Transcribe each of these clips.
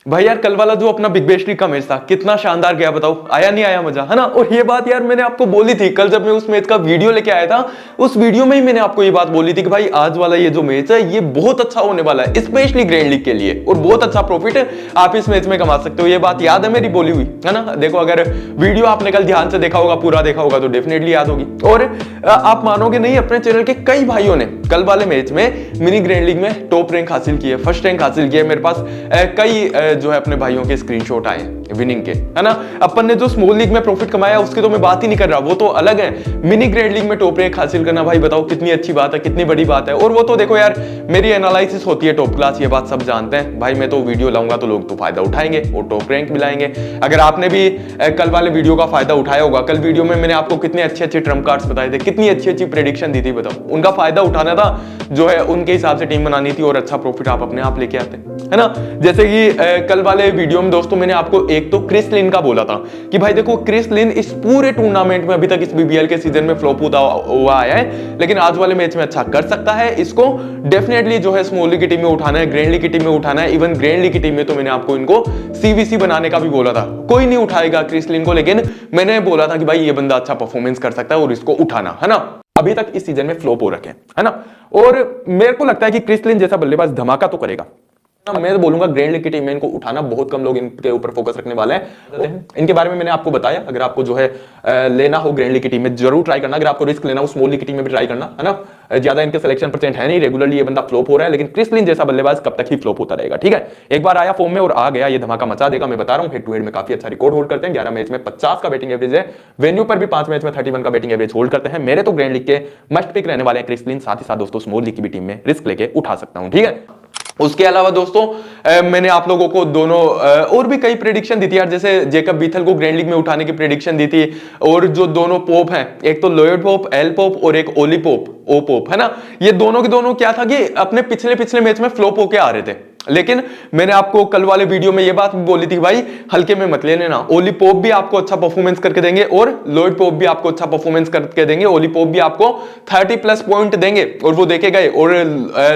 भाई यार कल वाला जो अपना बिग बैश लीग का मैच था कितना शानदार गया बताओ, आया नहीं आया मजा, है ना। और ये बात यार मैंने आपको बोली थी कल जब मैं उस मैच का वीडियो लेके आया था, उस वीडियो में ही मैंने आपको ये बात बोली थी कि भाई आज वाला ये जो मैच है ये बहुत अच्छा होने वाला है, स्पेशली ग्रैंड लीग के लिए, और बहुत अच्छा प्रॉफिट आप इस मैच में कमा सकते हो। ये बात याद है मेरी बोली हुई, है ना। देखो अगर वीडियो आपने कल ध्यान से देखा होगा, पूरा देखा होगा तो डेफिनेटली याद होगी। और आप मानोगे नहीं, अपने चैनल के कई भाइयों ने कल वाले मैच में मिनी ग्रैंड लीग में टॉप रैंक हासिल किए, फर्स्ट रैंक हासिल किए। मेरे पास कई जो है अपने भाइयों के स्क्रीनशॉट आए विनिंग के, है ना। अपन ने जो स्मॉल लीग में प्रॉफिट कमाया उसकी तो मैं बात ही नहीं कर रहा, वो तो अलग है। मिनी ग्रैंड लीग में टॉप रैंक हासिल करना भाई बताओ कितनी अच्छी बात है, कितनी बड़ी बात है। और वो तो देखो यार मेरी एनालिसिस होती है टॉप क्लास, ये बात सब जानते हैं भाई। मैं तो वीडियो लाऊंगा तो लोग तो फायदा उठाएंगे और टॉप रैंक भी लाएंगे। अगर आपने भी कल वाले वीडियो का फायदा उठाया होगा, कल वीडियो में मैंने आपको कितने अच्छे अच्छे ट्रम्प कार्ड्स बताए थे, कितनी अच्छी अच्छी प्रेडिक्शन दी थी, बताओ उनका फायदा उठाना था, जो है उनके हिसाब से टीम बनानी थी और अच्छा प्रॉफिट आप अपने आप लेके आते, है ना। जैसे कि कल वाले वीडियो में दोस्तों मैंने आपको एक तो क्रिस लिन का बोला था कि भाई देखो क्रिस लिन इस पूरे टूर्नामेंट में अभी तक इस बीबीएल के सीजन में फ्लॉप होता हुआ आया है, लेकिन आज वाले मैच में अच्छा कर सकता है। इसको डेफिनेटली जो है स्मॉल लीग की टीम में उठाना है, ग्रैंड लीग की टीम में उठाना है। इवन ग्रैंड लीग की टीम में तो मैंने आपको इनको सीवीसी बनाने का भी बोला था। कोई नहीं उठाएगा क्रिस लिन को, लेकिन मैंने बोला था कि भाई ये बंदा अच्छा परफॉर्मेंस कर सकता है और इसको उठाना, है ना। अभी तक इस सीजन में फ्लॉप हो रखे हैं, है ना। और मेरे को लगता है कि क्रिस लिन जैसा बल्लेबाज धमाका तो करेगा। मैं तो बोलूंगा ग्रैंड लीग की टीम में इनको उठाना, बहुत कम लोग इनके ऊपर फोकस रखने वाले हैं। इनके बारे में मैंने आपको बताया, अगर आपको जो है लेना हो ग्रैंड लीग की टीम में जरूर ट्राई करना। अगर आपको रिस्क लेना हो स्मॉल लीग की टीम में भी ट्राई करना, है ना। ज्यादा इनके सिलेक्शन परसेंट है नहीं, रेगुलरली ये बंदा फ्लॉप हो रहा है, लेकिन क्रिस लिन जैसा बल्लेबाज कब तक ही फ्लॉप होता रहेगा, ठीक है। एक बार आया फॉर्म में और आ गया, ये धमाका मचा देगा, मैं बता रहा हूं। हेड टू हेड में काफी अच्छा रिकॉर्ड होल्ड करते हैं, 11 मैच में 50 का बैटिंग एवरेज है, वेन्यू पर भी 5 मैच में 31 का बैटिंग एवरेज होल्ड करते हैं। मेरे तो ग्रैंड लीग के मस्ट पिक रहने वाले हैं क्रिस लिन, साथ ही साथ दोस्तों स्मॉल लीग की भी टीम में रिस्क लेके उठा सकता हूं, ठीक है। उसके अलावा दोस्तों मैंने आप लोगों को दोनों और भी कई प्रेडिक्शन दी थी यार, जैसे जेकब बीथल को ग्रैंड लीग में उठाने की प्रेडिक्शन दी थी। और जो दोनों पोप हैं, एक तो लॉयड पोप एल पोप और एक ओली पोप ओ पोप, है ना। ये दोनों के दोनों क्या था कि अपने पिछले मैच में फ्लॉप होके आ रहे थे, लेकिन मैंने आपको कल वाले वीडियो में ये बात बोली थी भाई हल्के में मत ले लेना। ओली पोप भी आपको अच्छा परफॉर्मेंस करके देंगे और लॉयड पोप भी आपको अच्छा परफॉर्मेंस करके देंगे। ओली पोप भी आपको 30 प्लस पॉइंट देंगे और वो देके गए, और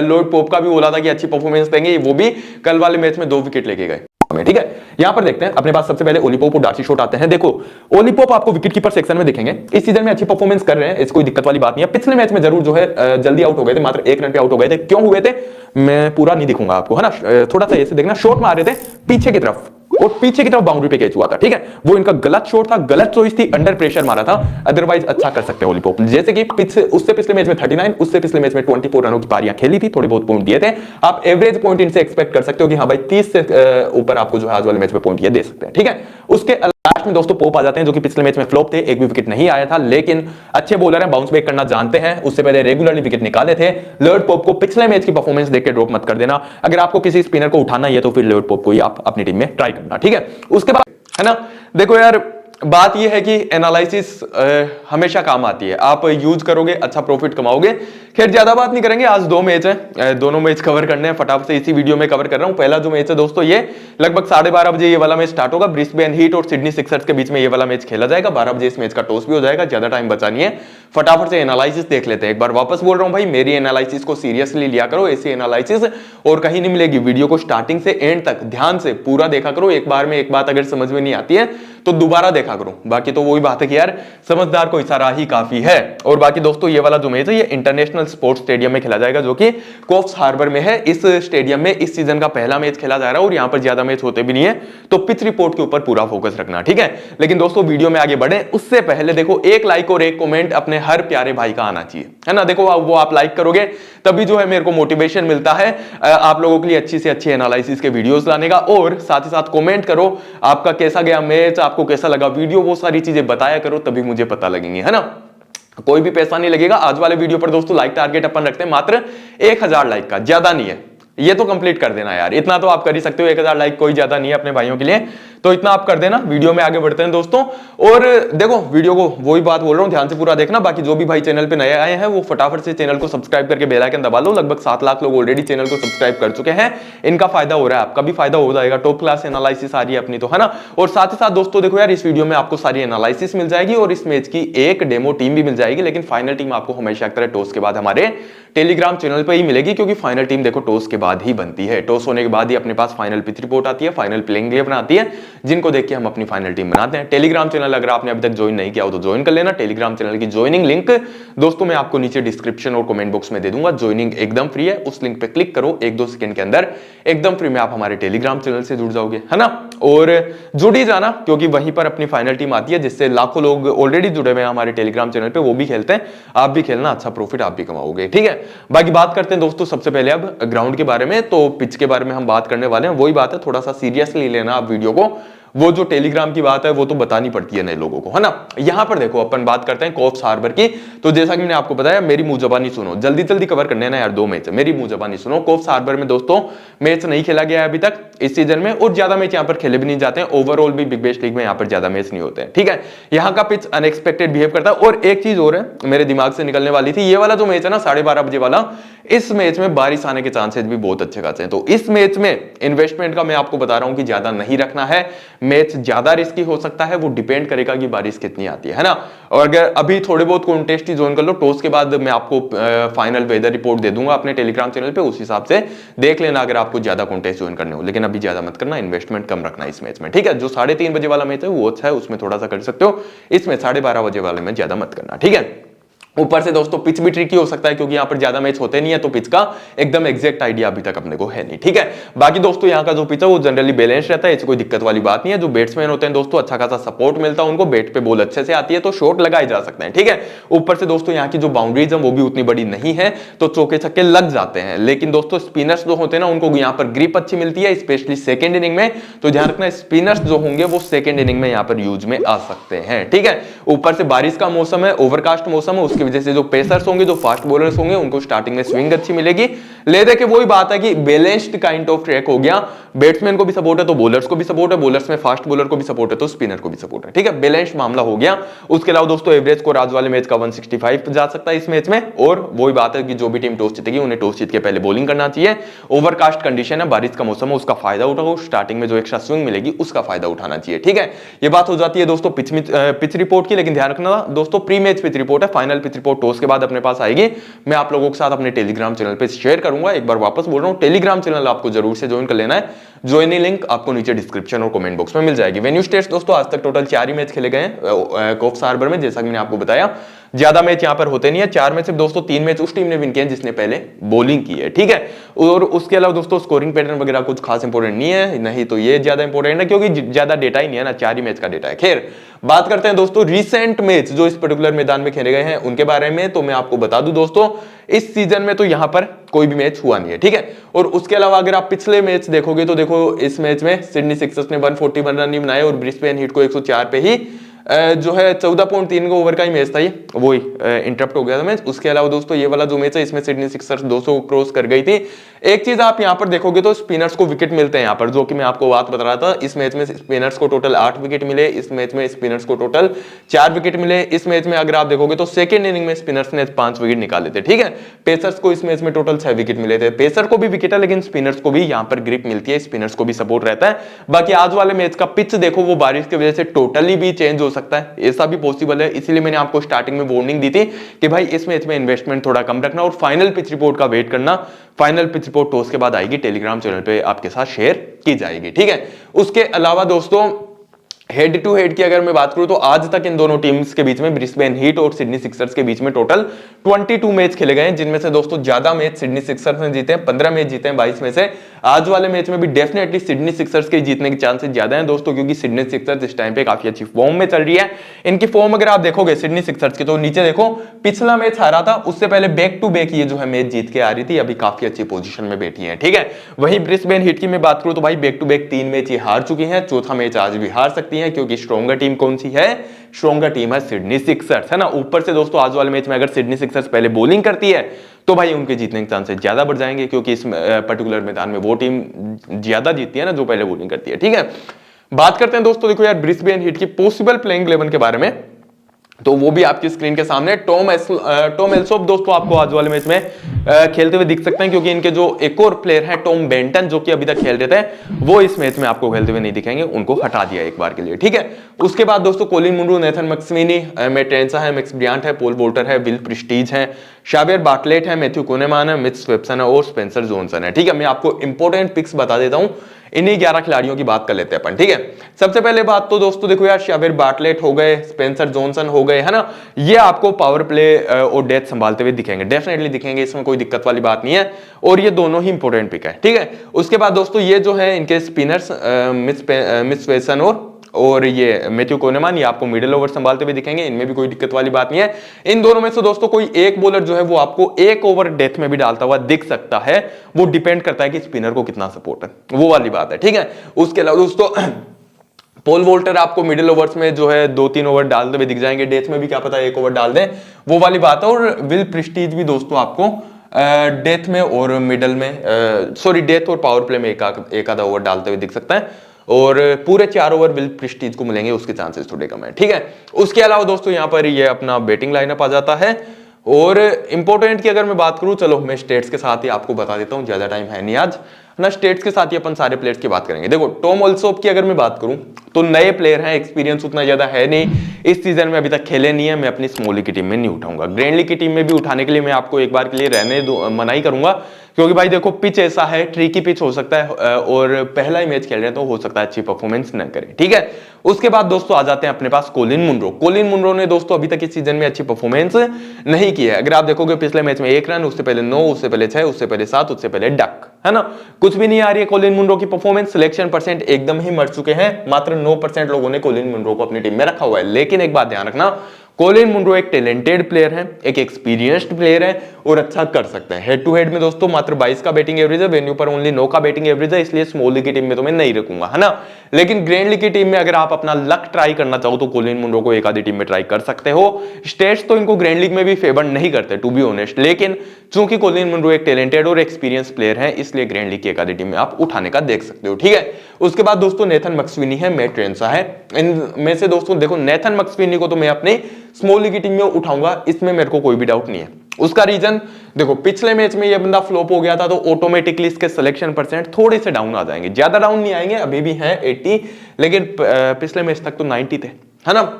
लॉयड पोप का भी बोला था कि अच्छी परफॉर्मेंस देंगे, वो भी कल वाले मैच में 2 विकेट लेके गए, ठीक है। यहां पर देखते हैं अपने पास सबसे पहले ओली पोप और डार्सी शॉट आते हैं। देखो ओली पोप आपको विकेट कीपर सेक्शन में दिखेंगे, इस सीजन में अच्छी परफॉर्मेंस कर रहे हैं, इसको कोई दिक्कत वाली बात नहीं है। पिछले मैच में जरूर जो है जल्दी आउट हो गए थे, मात्र 1 रन पे आउट हो गए थे। क्यों हुए थे मैं पूरा नहीं दिखूंगा आपको, है ना। थोड़ा सा ऐसे देखना, शॉट में आ रहे थे पीछे की तरफ और पीछे की तरफ बाउंड्री पे कैच हुआ था, ठीक है। वो इनका गलत शॉट था, गलत चॉइस थी, अंडर प्रेशर मारा था। अदरवाइज अच्छा कर सकते हैं ओली पोप, जैसे कि उससे पिछले मैच में 39, उससे पिछले मैच में 24 रनों की पारियां खेली थी, थोड़े बहुत पॉइंट दिए थे। आप एवरेज पॉइंट इनसे एक्सपेक्ट कर सकते हो कि हाँ भाई 30 से ऊपर आपको जो है आज वाले मैच में पॉइंट ये दे सकते हैं, ठीक है। उसके लास्ट में दोस्तों पोप आ जाते हैं, जो कि पिछले मैच में फ्लॉप थे, एक भी विकेट नहीं आया था, लेकिन अच्छे बॉलर हैं, बाउंस बैक करना जानते हैं। उससे पहले रेगुलरली विकेट निकाले थे। लॉयड पोप को पिछले मैच की परफॉर्मेंस देख के ड्रॉप मत कर देना। अगर आपको किसी स्पिनर को उठाना है तो फिर लॉयड पोप को ही आप अपनी टीम में ट्राई करना, ठीक है। उसके बाद, है ना, देखो यार बात यह है कि एनालिसिस हमेशा काम आती है, आप यूज करोगे अच्छा प्रॉफिट कमाओगे। खैर ज्यादा बात नहीं करेंगे, आज 2 मैच हैं, दोनों मैच कवर करने हैं, फटाफट से इसी वीडियो में कवर कर रहा हूं। पहला जो मैच है दोस्तों ये लगभग 12:30 बजे ये वाला मैच स्टार्ट होगा। ब्रिस्बेन हीट और सिडनी सिक्सर्स के बीच में ये वाला मैच खेला जाएगा। 12 बजे इस मैच का टॉस भी हो जाएगा, ज्यादा टाइम बचा नहीं है, फटाफट से एनालिसिस देख लेते हैं। एक बार वापस बोल रहा हूं भाई, मेरी एनालिसिस को सीरियसली लिया करो, ऐसी एनालिसिस और कहीं नहीं मिलेगी। वीडियो को स्टार्टिंग से एंड तक ध्यान से पूरा देखा करो। एक बार में एक बात अगर समझ में नहीं आती है तो दोबारा देखा करो। बाकी तो वही बात है कि यार समझदार को इशारा ही काफी है। और बाकी दोस्तों ये वाला जो मैच है ये इंटरनेशनल स्पोर्ट्स स्टेडियम में खेला जाएगा, जो कि कोफ्स हार्बर में है। इस स्टेडियम में इस सीजन का पहला मैच खेला जा रहा है और यहां पर ज्यादा मैच होते भी नहीं है, तो पिच रिपोर्ट के ऊपर पूरा फोकस रखना, ठीक है। लेकिन दोस्तों वीडियो में आगे बढ़े उससे पहले देखो एक लाइक और एक कमेंट अपने हर प्यारे भाई का आना चाहिए, है ना। देखो वो आप लाइक करोगे तभी जो है मेरे को मोटिवेशन मिलता है आप लोगों के लिए अच्छी से अच्छी एनालिसिस के वीडियोस लाने का। और साथ ही साथ कमेंट करो आपका कैसा गया मैच, आपको कैसा लगा वीडियो, वो सारी चीजें बताया करो, तभी मुझे पता लगेंगे, है ना। कोई भी पैसा नहीं लगेगा। आज वाले वीडियो पर दोस्तों लाइक टारगेट अपन रखते हैं मात्र 1000 लाइक का, ज्यादा नहीं है। ये तो कंप्लीट कर देना यार, इतना तो आप कर ही सकते हो। 1000 लाइक कोई ज्यादा नहीं है अपने भाइयों के लिए। तो इतना आप कर देना, वीडियो में आगे बढ़ते हैं दोस्तों। और देखो वीडियो को वही बात बोल रहा हूं, ध्यान से पूरा देखना। बाकी जो भी भाई चैनल पे नए आए हैं वो फटाफट से चैनल को सब्सक्राइब करके बेल आइकन दबा लो। लगभग 7 लाख लोग ऑलरेडी चैनल को सब्सक्राइब कर चुके हैं, इनका फायदा हो रहा है, आपका भी फायदा हो जाएगा। टॉप क्लास एनालिसिस आ रही है अपनी तो, है ना। और साथ ही साथ दोस्तों देखो यार, इस वीडियो में आपको सारी एनालिसिस मिल जाएगी और इस मैच की एक डेमो टीम भी मिल जाएगी। लेकिन फाइनल टीम आपको हमेशा की तरह टॉस के बाद हमारे टेलीग्राम चैनल पे ही मिलेगी, क्योंकि फाइनल टीम देखो टॉस के बाद ही बनती है। टॉस होने के बाद ही अपने पास फाइनल पिच रिपोर्ट आती है, फाइनल प्लेइंग 11 आती है, जिनको देख के हम अपनी फाइनल टीम बनाते हैं। टेलीग्राम चैनल अगर आपने अभी तक ज्वाइन नहीं किया हो तो ज्वाइन कर लेना। टेलीग्राम चैनल की ज्वाइनिंग लिंक दोस्तों मैं आपको नीचे डिस्क्रिप्शन और कमेंट बॉक्स में दे दूंगा। ज्वाइनिंग एकदम फ्री है, उस लिंक पे क्लिक करो, 1-2 सेकंड के अंदर एकदम फ्री में आप हमारे टेलीग्राम चैनल से जुड़ जाओगे, है ना। और जुड़ ही जाना, क्योंकि वहीं पर अपनी फाइनल टीम आती है, जिससे लाखों लोग ऑलरेडी जुड़े हुए हैं हमारे टेलीग्राम चैनल पे, वो भी खेलते हैं। आप भी खेलना, अच्छा प्रॉफिट आप भी कमाओगे, ठीक है। बाकी बात करते हैं दोस्तों सबसे पहले अब ग्राउंड के बारे में। तो पिच के बारे में हम बात करने वाले हैं, वही बात है, थोड़ा सा सीरियसली लेना आप वीडियो को। वो जो टेलीग्राम की बात है वो तो बतानी पड़ती है नए लोगों को, है ना। यहां पर देखो अपन बात करते हैं कॉफ्स हार्बर की। तो जैसा कि मैंने आपको बताया, मेरी मुंह जबानी सुनो, जल्दी जल्दी कवर करने ना यार, 2 मैच, मेरी मुंह जबानी सुनो। कॉफ्स हार्बर में दोस्तों मैच नहीं खेला गया है अभी तक इस सीजन में, और ज्यादा मैच यहाँ पर खेले भी नहीं जाते हैं। ओवरऑल भी बिग बैश लीग में यहाँ पर ज्यादा मैच नहीं होते हैं, ठीक है। यहाँ का पिच अनएक्सपेक्टेड बिहेव करता है। और एक चीज और है मेरे दिमाग से निकलने वाली थी, ये वाला जो मैच है ना 12:30 बजे वाला, इस मैच में बारिश आने के चांसेस भी बहुत अच्छे खासे हैं। तो इस मैच में इन्वेस्टमेंट का मैं आपको बता रहा हूं कि ज्यादा नहीं रखना है। मैच ज्यादा रिस्की हो सकता है, वो डिपेंड करेगा कि बारिश कितनी आती है ना। और अगर अभी थोड़े बहुत कॉन्टेस्ट ही ज्वाइन कर लो, टॉस के बाद मैं आपको फाइनल वेदर रिपोर्ट दे दूंगा अपने टेलीग्राम चैनल पे, उस हिसाब से देख लेना अगर आपको ज्यादा कॉन्टेस्ट ज्वाइन करने हो। लेकिन अभी ज्यादा मत करना, इन्वेस्टमेंट कम रखना इस मैच में, ठीक है। जो 3:30 बजे वाला मैच है वो अच्छा है, उसमें थोड़ा सा कर सकते हो। इसमें 12:30 बजे वाले में ज्यादा मत करना, ठीक है। ऊपर से दोस्तों पिच भी ट्रिकी हो सकता है, क्योंकि यहां पर ज्यादा मैच होते नहीं है, तो पिच का एकदम एग्जैक्ट आइडिया अभी तक अपने को है नहीं, ठीक है। बाकी दोस्तों यहाँ का जो पिच है वो जनरली बैलेंस रहता है, ऐसी कोई दिक्कत वाली बात नहीं है। जो बैट्समैन होते हैं दोस्तों, अच्छा खासा सपोर्ट मिलता है उनको, बैट पे बॉल अच्छे से आती है, तो शॉट लगाए जा सकते हैं, ठीक है। ऊपर से दोस्तों यहाँ की जो बाउंड्रीज है वो भी उतनी बड़ी नहीं है, तो चौके छक्के लग जाते हैं। लेकिन दोस्तों स्पिनर्स जो होते हैं ना, उनको यहाँ पर ग्रिप अच्छी मिलती है, स्पेशली सेकेंड इनिंग में। तो ध्यान रखना, स्पिनर्स जो होंगे वो सेकेंड इनिंग में यहाँ पर यूज में आ सकते हैं, ठीक है। ऊपर से बारिश का मौसम है, ओवरकास्ट मौसम है, उसकी वजह से जो पेसर होंगे, जो फास्ट बॉलर्स होंगे, उनको स्टार्टिंग में स्विंग अच्छी मिलेगी। ले दे के वही बात है कि बैलेंस्ड काइंड ऑफ ट्रैक हो गया। बैट्समैन को भी सपोर्ट है तो बॉलर्स को भी सपोर्ट है, बॉलर्स में फास्ट बॉलर को भी सपोर्ट है तो स्पिनर को भी सपोर्ट है, ठीक है। बैलेंस्ड मामला हो गया। उसके अलावा दोस्तों एवरेज स्कोर आज वाले मैच का 165 जा सकता है इस मैच में। और वही बात है कि जो भी टीम टॉस जीतेगी उन्हें टॉस जीत के पहले बॉलिंग करना चाहिए। ओवरकास्ट कंडीशन है, बारिश का मौसम है, उसका फायदा उठाओ। स्टार्टिंग में जो एक्स्ट्रा स्विंग मिलेगी उसका फायदा उठाना चाहिए, ठीक है। ये बात हो जाती है दोस्तों पिच रिपोर्ट की। लेकिन ध्यान रखना दोस्तों, प्री मैच पिच रिपोर्ट है, फाइनल पिच रिपोर्ट टॉस के बाद अपने पास आएगी। मैं आप लोगों के साथ अपने टेलीग्राम चैनल पे शेयर करूंगा। एक बार वापस बोल रहा हूं, टेलीग्राम चैनल आपको जरूर से ज्वाइन कर लेना है। ज्वाइनिंग लिंक आपको नीचे डिस्क्रिप्शन और कमेंट बॉक्स में मिल जाएगी। वेन्यू स्टेट्स दोस्तों आज तक टोटल 4 ही मैच खेले गए हैं कॉफ्स हार्बर में, जैसा कि मैंने आपको बताया। ज्यादा मैच यहां पर होते नहीं है, 4 में से दोस्तों 3 मैच उस टीम ने विन किए जिसने पहले बॉलिंग की है, ठीक है। और उसके अलावा दोस्तों स्कोरिंग पैटर्न वगैरह कुछ खास इंपॉर्टेंट नहीं है, नहीं तो ये ज्यादा इंपॉर्टेंट है, क्योंकि ज्यादा डेटा ही नहीं है ना, 4 ही मैच का डेटा है। खैर बात करते हैं दोस्तों रीसेंट मैच जो इस पर्टिकुलर मैदान में खेले गए हैं उनके बारे में। तो मैं आपको बता दूं दोस्तों, इस सीजन में तो यहां पर कोई भी मैच हुआ नहीं है, ठीक है। और उसके अलावा अगर आप पिछले मैच देखोगे तो देखो, इस मैच में सिडनी सिक्सर्स ने 141 रन नहीं बनाए और ब्रिस्बेन हीट को 104 पे ही जो है 14.3 ओवर का ही मैच था, ये वही इंटरप्ट हो गया था मैच। उसके अलावा दोस्तों ये वाला जो मैच है इसमें सिडनी सिक्सर्स 200 क्रॉस कर गई थी। एक चीज आप यहां पर देखोगे तो स्पिनर्स को विकेट मिलते हैं यहां पर, जो कि मैं आपको बात बता रहा था। इस मैच में स्पिनर्स को टोटल 8 विकेट मिले, इस मैच में स्पिनर्स को टोटल 4 विकेट मिले। इस मैच में अगर आप देखोगे तो सेकेंड इनिंग में स्पिनर्स ने 5 विकेट निकाले थे, ठीक है। पेसर्स को इस मैच में टोटल 6 विकेट मिले थे। पेसर को भी विकेट है, लेकिन स्पिनर्स को भी यहां पर ग्रिप मिलती है, स्पिनर्स को भी सपोर्ट रहता है। बाकी आज वाले मैच का पिच देखो, वो बारिश की वजह से टोटली भी चेंज हो सकता है, ऐसा भी पॉसिबल है। इसीलिए मैंने आपको स्टार्टिंग में वार्निंग दी थी कि भाई इस मैच में इन्वेस्टमेंट थोड़ा कम रखना और फाइनल पिच रिपोर्ट का वेट करना। फाइनल पिच रिपोर्ट टॉस के बाद आएगी, टेलीग्राम चैनल पे आपके साथ शेयर की जाएगी, ठीक है। उसके अलावा दोस्तों हेड टू हेड की अगर मैं बात करूं तो आज तक इन दोनों टीम्स के बीच में, ब्रिस्बेन हीट और सिडनी सिक्सर्स के बीच में टोटल 22 मैच खेले गए हैं, जिनमें से दोस्तों ज्यादा मैच सिडनी सिक्सर्स ने जीते हैं, 15 मैच जीते हैं 22 में से। आज वाले मैच में भी डेफिनेटली सिडनी सिक्सर्स के जीतने के चांसेस ज्यादा हैं दोस्तों, क्योंकि सिडनी सिक्सर्स इस टाइम पे काफी अच्छी फॉर्म में चल रही है। इनकी फॉर्म अगर आप देखोगे सिडनी सिक्सर्स की, तो नीचे देखो पिछला मैच हारा था, उससे पहले बैक टू बैक ये जो है मैच जीत के आ रही थी, अभी काफी अच्छी पोजीशन में बैठी है, ठीक है। वहीं ब्रिस्बेन हीट की मैं बात करूं तो भाई बैक टू बैक 3 मैच ये हार चुकी है, चौथा मैच आज भी हार सकती है, क्योंकि स्ट्रॉन्गर टीम कौन सी है? स्ट्रॉन्गर टीम है सिडनी सिक्सर्स, है ना। ऊपर से दोस्तों आज वाले मैच में अगर सिडनी सिक्सर्स पहले बॉलिंग करती है तो भाई उनके जीतने के चांसेस ज्यादा बढ़ जाएंगे, क्योंकि इस पर्टिकुलर मैदान में वो टीम ज्यादा जीतती है ना जो पहले बॉलिंग करती है, ठीक है। बात करते हैं दोस्तों, देखो यार ब्रिस्बेन हीट की पॉसिबल प्लेइंग 11 के बारे में, तो वो भी आपकी स्क्रीन के सामने। टॉम एल्सोप दोस्तों आपको आज वाले मैच में खेलते हुए दिख सकते हैं, क्योंकि इनके जो एक और प्लेयर हैं टॉम बेंटन, जो कि अभी तक खेल रहे थे, वो इस मैच में आपको खेलते हुए नहीं दिखेंगे, उनको हटा दिया एक बार के लिए, ठीक है। उसके बाद दोस्तों कोलिन मुनरो, नेथन मैक्सविनी, मैट ट्रेंसा है, मैक्स ब्रियांट है, पॉल वोल्टर है, विल प्रिस्टीज है, शावियर बार्टलेट है, मैथ्यू कुनेमान है, मिच स्वेप्सन है और स्पेंसर जॉनसन है, ठीक है। मैं आपको इंपॉर्टेंट पिक्स बता देता हूं, इन्हीं 11 खिलाड़ियों की बात कर लेते हैं अपन, ठीक है। सबसे पहले बात तो दोस्तों देखो यार, शावियर बार्टलेट हो गए, स्पेंसर जॉनसन हो गए, है ना, ये आपको पावर प्ले और डेथ संभालते हुए दिखेंगे, डेफिनेटली दिखेंगे, इसमें कोई दिक्कत वाली बात नहीं है, और ये दोनों ही इंपॉर्टेंट पिक है, ठीक है। उसके बाद दोस्तों ये जो है इनके स्पिनर्स मिच वेसन और ये मैथ्यू कोनेमान, ये आपको मिडिल ओवर संभालते हुए दिखेंगे, इनमें भी कोई दिक्कत वाली बात नहीं है। इन दोनों में से दोस्तों कोई एक बॉलर जो है वो आपको एक ओवर डेथ में भी डालता हुआ दिख सकता है, वो डिपेंड करता है कि स्पिनर को कितना सपोर्ट है, वो वाली बात है, ठीक है। उसके अलावा दोस्तों पॉल वोल्टर आपको मिडिल ओवर्स में जो है 2-3 ओवर डालते हुए दिख जाएंगे, डेथ में भी क्या पता एक ओवर डाल दें, वो वाली बात है। और विल प्रिस्टीज भी दोस्तों आपको डेथ में और मिडल में डेथ और पावर प्ले में एक आधा ओवर डालते हुए दिख सकता है, और पूरे 4 ओवर विल प्रिस्टीज को मिलेंगे, उसके चांसेस थोड़े कम है, ठीक है। उसके अलावा दोस्तों यहाँ पर ये अपना बैटिंग लाइनअप आ जाता है, और इंपॉर्टेंट की अगर मैं बात करूं, चलो मैं स्टेट्स के साथ ही आपको बता देता हूं, ज्यादा टाइम है नहीं आज ना, स्टेट्स के साथ ही अपन सारे प्लेयर्स की बात करेंगे। देखो टॉम एल्सोप की अगर मैं बात करूं तो नए प्लेयर हैं, एक्सपीरियंस उतना ज्यादा है नहीं, इस सीजन में अभी तक खेले नहीं है, मैं अपनी स्मॉल लीग की टीम में नहीं उठाऊंगा। ग्रैंड लीग की टीम में भी उठाने के लिए मैं आपको एक बार के लिए रहने दो, मनाही करूंगा, क्योंकि भाई देखो पिच ऐसा है, ट्रिकी पिच हो सकता है, और पहला ही मैच खेल रहे हैं तो हो सकता है अच्छी परफॉर्मेंस न करे, ठीक है। उसके बाद दोस्तों आ जाते हैं अपने पास कोलिन मुनरो। कोलिन मुनरो ने दोस्तों अभी तक इस सीजन में अच्छी परफॉर्मेंस नहीं की है। अगर आप देखोगे पिछले मैच में 1 रन, उससे पहले 9, उससे पहले 6, उससे पहले 7, उससे पहले डक, है ना, कुछ भी नहीं आ रही है कोलिन मुनरो की परफॉर्मेंस। सिलेक्शन परसेंट एकदम ही मर चुके हैं, मात्र 9% लोगों ने कोलिन मुनरो को अपनी टीम में रखा हुआ है। लेकिन एक बात ध्यान रखना, कोलिन मुनरो एक टैलेंटेड प्लेयर है, एक एक्सपीरियंस्ड प्लेयर है, और अच्छा कर सकते हैं। हेड टू हेड में दोस्तों मात्र 22 का बैटिंग एवरेज है, वेन्यू पर ओनली 9 का बैटिंग एवरेज है, इसलिए स्मॉल लीग की टीम में तो मैं नहीं रखूंगा, है ना। लेकिन ग्रैंड लीग की टीम में अगर आप अपना लक ट्राई करना चाहो तो कोलिन मुनरो को एक आधी टीम में ट्राई कर सकते हो। स्टेट्स तो इनको ग्रैंड लीग में भी फेवर नहीं करते टू बी ऑनेस्ट, लेकिन चूंकि कोलिन मुनरो एक टैलेंटेड और एक्सपीरियंस प्लेयर है, इसलिए ग्रैंड लीग की एक आधी टीम में आप उठाने का देख सकते हो, ठीक है। उसके बाद दोस्तों नेथन मैक्सविनी है, मैट ट्रेंसा है, इनमें से दोस्तों देखो नेथन मैक्सविनी को तो मैं अपनी स्मॉल लीग की टीम में उठाऊंगा, इसमें मेरे को कोई भी डाउट नहीं है। उसका रीजन देखो, पिछले मैच में ये बंदा फ्लॉप हो गया था, तो ऑटोमेटिकली इसके सिलेक्शन परसेंट थोड़े से डाउन आ जाएंगे, ज्यादा डाउन नहीं आएंगे, अभी भी है 80, लेकिन पिछले मैच तक तो 90 थे, है ना।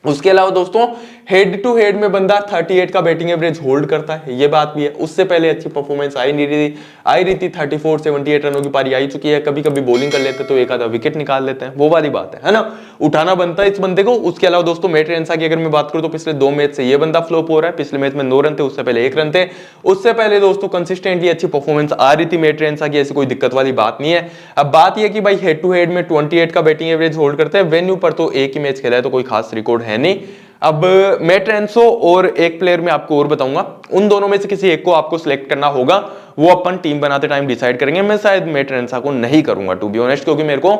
उसके अलावा दोस्तों हेड टू हेड में बंदा 38 का बैटिंग एवरेज होल्ड करता है, ये बात भी है। उससे पहले अच्छी परफॉर्मेंस आई रही थी 34 78 रनों की पारी आई चुकी है, कभी कभी बॉलिंग कर लेते तो एक आधा विकेट निकाल लेते हैं, वो वाली बात है ना, उठाना बनता है इस बंदे को। उसके अलावा दोस्तों मैट ट्रेंसा की अगर मैं बात करूं तो पिछले 2 मैच से ये बंदा फ्लॉप हो रहा है, पिछले मैच में 9 रन थे, उससे पहले 1 रन थे, उससे पहले दोस्तों कंसिस्टेंटली अच्छी परफॉर्मेंस आ रही थी मैट ट्रेंसा की, ऐसी कोई दिक्कत वाली बात नहीं है। अब बात यह कि भाई हेड टू हेड में 28 का बैटिंग एवरेज होल्ड करते हैं, वेन्यू पर तो एक ही मैच खेला है तो कोई खास रिकॉर्ड है नहीं। अब मैट ट्रेंसो और एक प्लेयर मैं आपको और बताऊंगा, उन दोनों में से किसी एक को आपको सिलेक्ट करना होगा, वो अपन टीम बनाते टाइम डिसाइड करेंगे। मैं शायद मैट ट्रेंसा को नहीं करूंगा टू बी ऑनेस्ट, क्योंकि मेरे को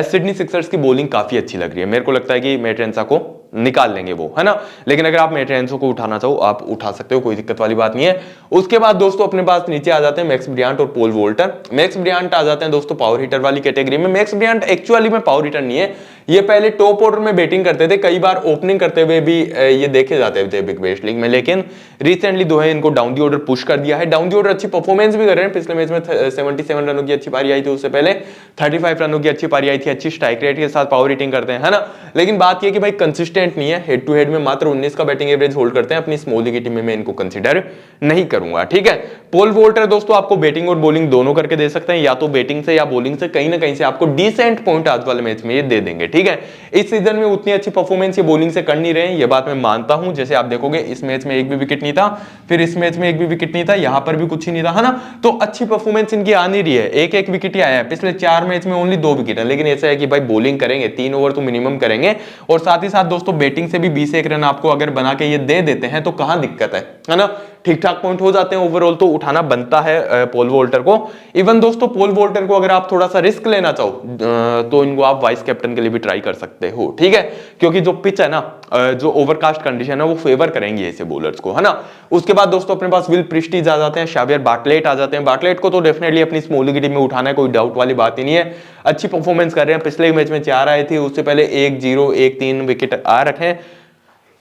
सिडनी सिक्सर्स की बॉलिंग काफी अच्छी लग रही है, मेरे को लगता है कि मैट ट्रेंसा को निकाल लेंगे वो, है ना। लेकिन अगर आप मैट ट्रेंसो को उठाना चाहो आप उठा सकते हो, कोई दिक्कत वाली बात नहीं है। उसके बाद दोस्तों अपने पास नीचे आ जाते हैं मैक्स ब्रियांट और पॉल वोल्टर। मैक्स ब्रियांट आ जाते हैं दोस्तों पावर हिटर वाली कैटेगरी में। मैक्स ब्रियांट एक्चुअली में पावर हिटर नहीं है, ये पहले टॉप ऑर्डर में बैटिंग करते थे, कई बार ओपनिंग करते हुए भी ये देखे जाते थे बिग बैश लीग में, लेकिन रिसेंटली जो है इनको डाउन दी ऑर्डर पुश कर दिया है। डाउन दी ऑर्डर अच्छी परफॉर्मेंस भी कर रहे हैं, पिछले मैच में 77 रनों की अच्छी पारी आई थी, उससे पहले 35 रनों की अच्छी पारी आई थी, अच्छी स्ट्राइक रेट के साथ पावर हिटिंग करते हैं, है ना। लेकिन बात यह कि भाई कंसिस्टेंट नहीं है, हेड टू हेड में मात्र 19 का बैटिंग एवरेज होल्ड करते हैं, अपनी स्मॉल लीग की टीम में मैं इनको कंसीडर नहीं करूंगा, ठीक है। पॉल वोल्टर दोस्तों आपको बैटिंग और बॉलिंग दोनों करके दे सकते हैं, या तो बैटिंग से या बॉलिंग से, कहीं ना कहीं से आपको डिसेंट पॉइंट आज वाले मैच में ये दे देंगे, ठीक है। इस सीजन में उतनी अच्छी परफॉर्मेंस ये बॉलिंग से कर नहीं रहे हैं, ये बात मैं मानता हूं। जैसे आप देखोगे इस मैच में एक भी विकेट नहीं था, फिर इस मैच में एक भी विकेट नहीं था, यहां पर भी कुछ ही नहीं था, है ना। तो अच्छी परफॉर्मेंस इनकी आ नहीं रही है, एक विकेट ही आया है, पिछले 4 मैच में ओनली 2 विकेट है। लेकिन ऐसा है कि भाई बॉलिंग करेंगे, 3 ओवर तो मिनिमम करेंगे, और साथ ही साथ दोस्तों बैटिंग से भी 20 रन आपको अगर बना के ये दे देते हैं तो कहां दिक्कत है ना। ठीक ठाक पॉइंट हो जाते हैं ओवरऑल, तो उठाना बनता है पॉल वॉल्टर को। इवन दोस्तों पॉल वॉल्टर को अगर आप थोड़ा सा रिस्क लेना चाहो तो इनको आप वाइस कैप्टन के लिए भी ट्राई कर सकते हो, ठीक है, क्योंकि जो पिच है ना, जो ओवरकास्ट कंडीशन है वो फेवर करेंगे ऐसे बॉलर्स को, है ना। उसके बाद दोस्तों अपने पास विल प्रिस्टीज आ जाते हैं, शावियर बार्टलेट आ जाते हैं। बार्टलेट को तो डेफिनेटली अपनी स्मॉल लीग टीम में उठाना है, कोई डाउट वाली बात ही नहीं है। अच्छी परफॉर्मेंस कर रहे हैं, पिछले मैच में 4 आए थे, उससे पहले 1-0 1-3 विकेट आ रखे हैं।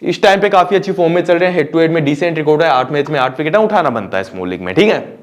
इस टाइम पे काफी अच्छी फॉर्म में चल रहे हैं, हेड टू हेड में डिसेंट रिकॉर्ड है, 8 मैच में 8 विकेट उठाना बनता है स्मॉल लीग में, ठीक है।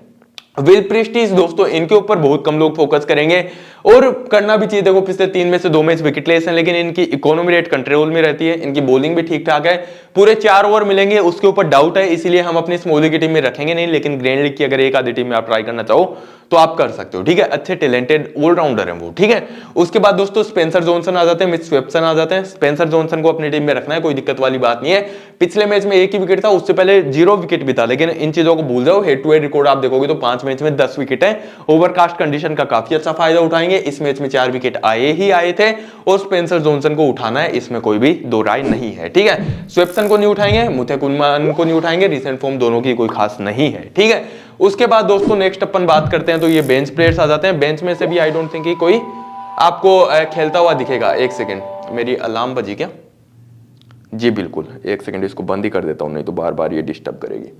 विल प्रिस्टीज दोस्तों इनके ऊपर बहुत कम लोग फोकस करेंगे और करना भी चाहिए। देखो पिछले 3 में से 2 मैच विकेटलेस हैं, लेकिन इनकी इकोनॉमी रेट कंट्रोल में रहती है, इनकी बॉलिंग भी ठीक ठाक है, पूरे 4 ओवर मिलेंगे उसके ऊपर डाउट है, इसीलिए हम अपनी स्मॉल लीग की टीम में रखेंगे नहीं। लेकिन ग्रैंड लीग की अगर एक आधी टीम में आप ट्राई करना चाहो तो आप कर सकते हो, ठीक है। अच्छे टैलेंटेड ऑलराउंडर हैं वो, ठीक है। उसके बाद दोस्तों स्पेंसर जॉनसन आ जाते हैं, मिच स्वेप्सन आ जाते हैं। स्पेंसर जॉनसन को अपनी टीम में रखना है, कोई दिक्कत वाली बात नहीं है। पिछले मैच में 1 ही विकेट था, उससे पहले 0 विकेट भी था, लेकिन इन चीजों को भूल जाओ। हेड टू हेड रिकॉर्ड आप देखोगे तो 5 मैच में 10 विकेट है, ओवरकास्ट कंडीशन का काफी अच्छा फायदा उठाएंगे। इस मैच में 4 विकेट आए ही आए थे और स्पेंसर जॉनसन को उठाना है, इसमें कोई भी दो राय नहीं है, ठीक है। स्वेप्सन को नहीं उठाएंगे, मुथे कुनमान को नहीं उठाएंगे, रिसेंट फॉर्म दोनों की कोई खास नहीं है, ठीक है। उसके बाद दोस्तों नेक्स्ट अपन बात करते हैं तो ये बेंच प्लेयर्स आ जाते हैं। बेंच में से भी आई डोंट थिंक कि कोई आपको खेलता हुआ दिखेगा। एक सेकंड, मेरी अलार्म बजी क्या? जी बिल्कुल, एक सेकंड इसको बंद ही कर देता हूं, नहीं तो बार बार ये डिस्टर्ब करेगी।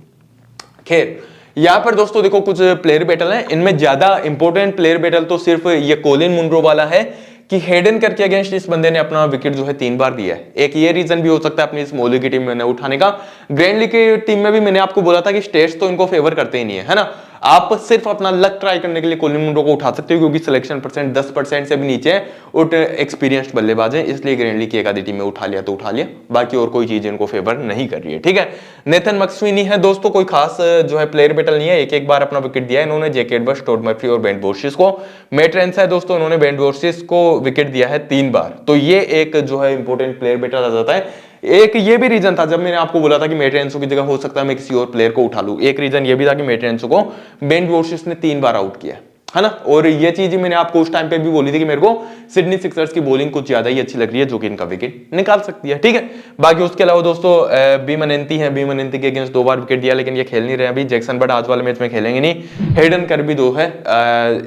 खैर यहां पर दोस्तों देखो कुछ प्लेयर बैटल हैं, इनमें ज्यादा इंपॉर्टेंट प्लेयर बैटल तो सिर्फ ये कोलिन मुनरो वाला है कि हेडन करके अगेंस्ट इस बंदे ने अपना विकेट जो है 3 बार दिया है। एक ये रीजन भी हो सकता है अपनी स्मॉल लीग की टीम में उठाने का। ग्रैंड लीग की टीम में भी मैंने आपको बोला था कि स्टेट्स तो इनको फेवर करते ही नहीं है ना। आप सिर्फ अपना लक ट्राई करने के लिए कोलिन मुनरो को उठा सकते हो, क्योंकि सिलेक्शन परसेंट 10% से भी नीचे है और एक्सपीरियंस्ड बल्लेबाज है, इसलिए ग्रैंड लीग की एक आधी टीम में उठा लिया तो उठा लिया, बाकी और कोई चीज इनको फेवर नहीं कर रही है, ठीक है। नेथन मैक्सवेनी है दोस्तों, कोई खास जो है प्लेयर बैटल नहीं है, एक बार अपना विकेट दिया है इन्होंने जैक एडवर्ड्स, टॉड मर्फी और बेन वोर्सिस को। मैट रेंस है दोस्तों, उन्होंने बेन वोर्सिस को विकेट दिया है 3 बार, तो ये एक जो है इंपॉर्टेंट प्लेयर बैटल आ जाता है। एक ये भी रीजन था जब मैंने आपको बोला था कि मैट रेंसो की जगह हो सकता है मैं किसी और प्लेयर को उठा लूं, एक रीजन ये भी था कि मैट रेंसो को बेन वोर्सिस ने 3 बार आउट किया है ना। और ये चीज मैंने आपको उस टाइम पे भी बोली थी कि मेरे को सिडनी सिक्सर्स की बॉलिंग कुछ ज्यादा ही अच्छी लग रही है, जो कि इनका विकेट निकाल सकती है, ठीक है। बाकी उसके अलावा दोस्तों बीमनंती है, बीमनंती के अगेंस्ट 2 बार विकेट दिया, लेकिन ये खेल नहीं रहे अभी। जैक्सन बट आज वाले मैच में खेलेंगे नहीं। हेडन कर भी 2 है,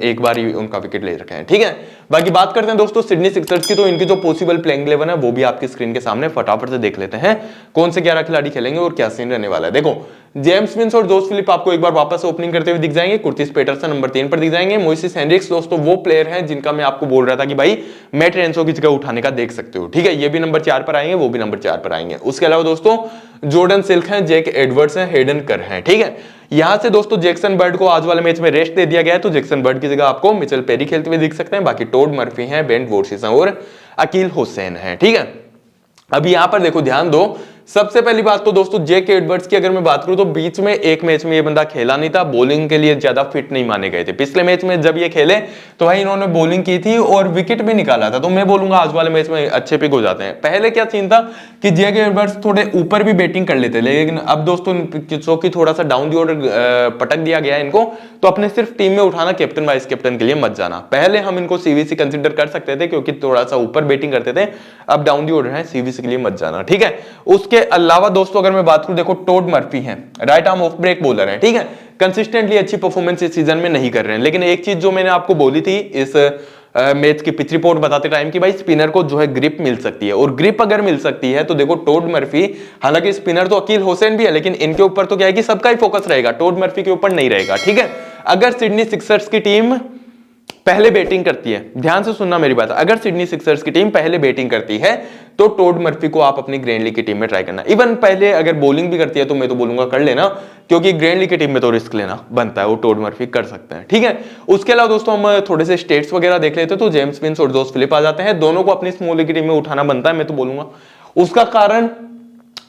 1 बार ही उनका विकेट ले रखे हैं, ठीक है। बाकी बात करते हैं दोस्तों सिडनी सिक्सर्स की, तो इनकी जो पॉसिबल प्लेइंग 11 है वो भी आपकी स्क्रीन के सामने फटाफट से देख लेते हैं, कौन से 11 खिलाड़ी खेलेंगे और क्या सीन रहने वाला है। देखो जेम्स विंस और जोस फिलिप आपको एक बार वापस ओपनिंग करते हुए दिख जाएंगे, कुर्टिस पेटरसन नंबर 3 पर दिख जाएंगे। मोइसेस हेनरिक्स दोस्तों वो प्लेयर हैं जिनका मैं आपको बोल रहा था कि भाई मैट रेंसो की जगह उठाने का देख सकते हो, ठीक है। ये भी नंबर 4 पर आएंगे, वो भी नंबर 4 पर आएंगे। उसके अलावा दोस्तों जॉर्डन सिल्क हैं, जैक एडवर्ड्स हैं, हेडन कर हैं, ठीक है। यहां से दोस्तों जैक्सन बर्ड को आज वाले मैच में रेस्ट दे दिया गया है, तो जैक्सन बर्ड की जगह आपको मिचेल पेरी खेलते हुए दिख सकते हैं। बाकी टॉड मर्फी हैं, बेन वोर्सिस हैं और अकील हुसैन हैं, ठीक है। अभी यहां पर देखो ध्यान दो, सबसे पहली बात तो दोस्तों जैक एडवर्ड्स की अगर मैं बात करूं तो बीच में एक मैच में ये बंदा खेला नहीं था, बॉलिंग के लिए ज्यादा फिट नहीं माने गए थे। पिछले मैच में जब ये खेले तो भाई इन्होंने बॉलिंग की थी और विकेट भी निकाला था, तो मैं बोलूंगा आज वाले मैच में अच्छे पिक हो जाते हैं। पहले क्या सीन था कि जैक एडवर्ड्स थोड़े ऊपर भी बैटिंग कर लेते, लेकिन अब दोस्तों क्योंकि थोड़ा सा डाउन दी ऑर्डर पटक दिया गया है इनको, तो अपने सिर्फ टीम में उठाना, कैप्टन वाइस कैप्टन के लिए मत जाना। पहले हम इनको सीवीसी कंसिडर कर सकते थे क्योंकि थोड़ा सा ऊपर बैटिंग करते थे, अब डाउन दी ऑर्डर है, सीवीसी के लिए मत जाना, ठीक है। उसके अलावा दोस्तों अगर मैं बात करूं, देखो टॉड मर्फी हैं, right arm off break bowler हैं, ठीक है। कंसिस्टेंटली अच्छी परफॉर्मेंस इस सीजन में नहीं कर रहे हैं, लेकिन एक चीज जो मैंने आपको बोली थी इस मैच की पिच रिपोर्ट बताते टाइम कि भाई स्पिनर को जो है ग्रिप मिल सकती है, और ग्रिप अगर मिल सकती है तो देखो टॉड मर्फी, हालांकि स्पिनर तो अकील हुसैन भी है, लेकिन इनके ऊपर तो क्या है कि सबका ही फोकस रहेगा, टॉड मर्फी के ऊपर नहीं रहेगा, ठीक है। अगर सिडनी सिक्सर्स की टीम पहले बैटिंग करती है, ध्यान से सुनना मेरी बात, अगर सिडनी सिक्सर्स की टीम पहले बैटिंग करती है तो टॉड मर्फी को आप अपनी ग्रैंड लीग की टीम में ट्राई करना। इवन पहले अगर बॉलिंग भी करती है तो मैं तो बोलूंगा कर लेना, क्योंकि ग्रैंड लीग की टीम में तो रिस्क लेना बनता है, वो टॉड मर्फी कर सकते हैं, ठीक है। उसके अलावा दोस्तों हम थोड़े से स्टेट्स वगैरह देख लेते हैं, तो जेम्स विंस और जोस फिलिप आ जाते हैं, दोनों को अपनी स्मॉल लीग की टीम में उठाना बनता है, मैं तो बोलूंगा। उसका कारण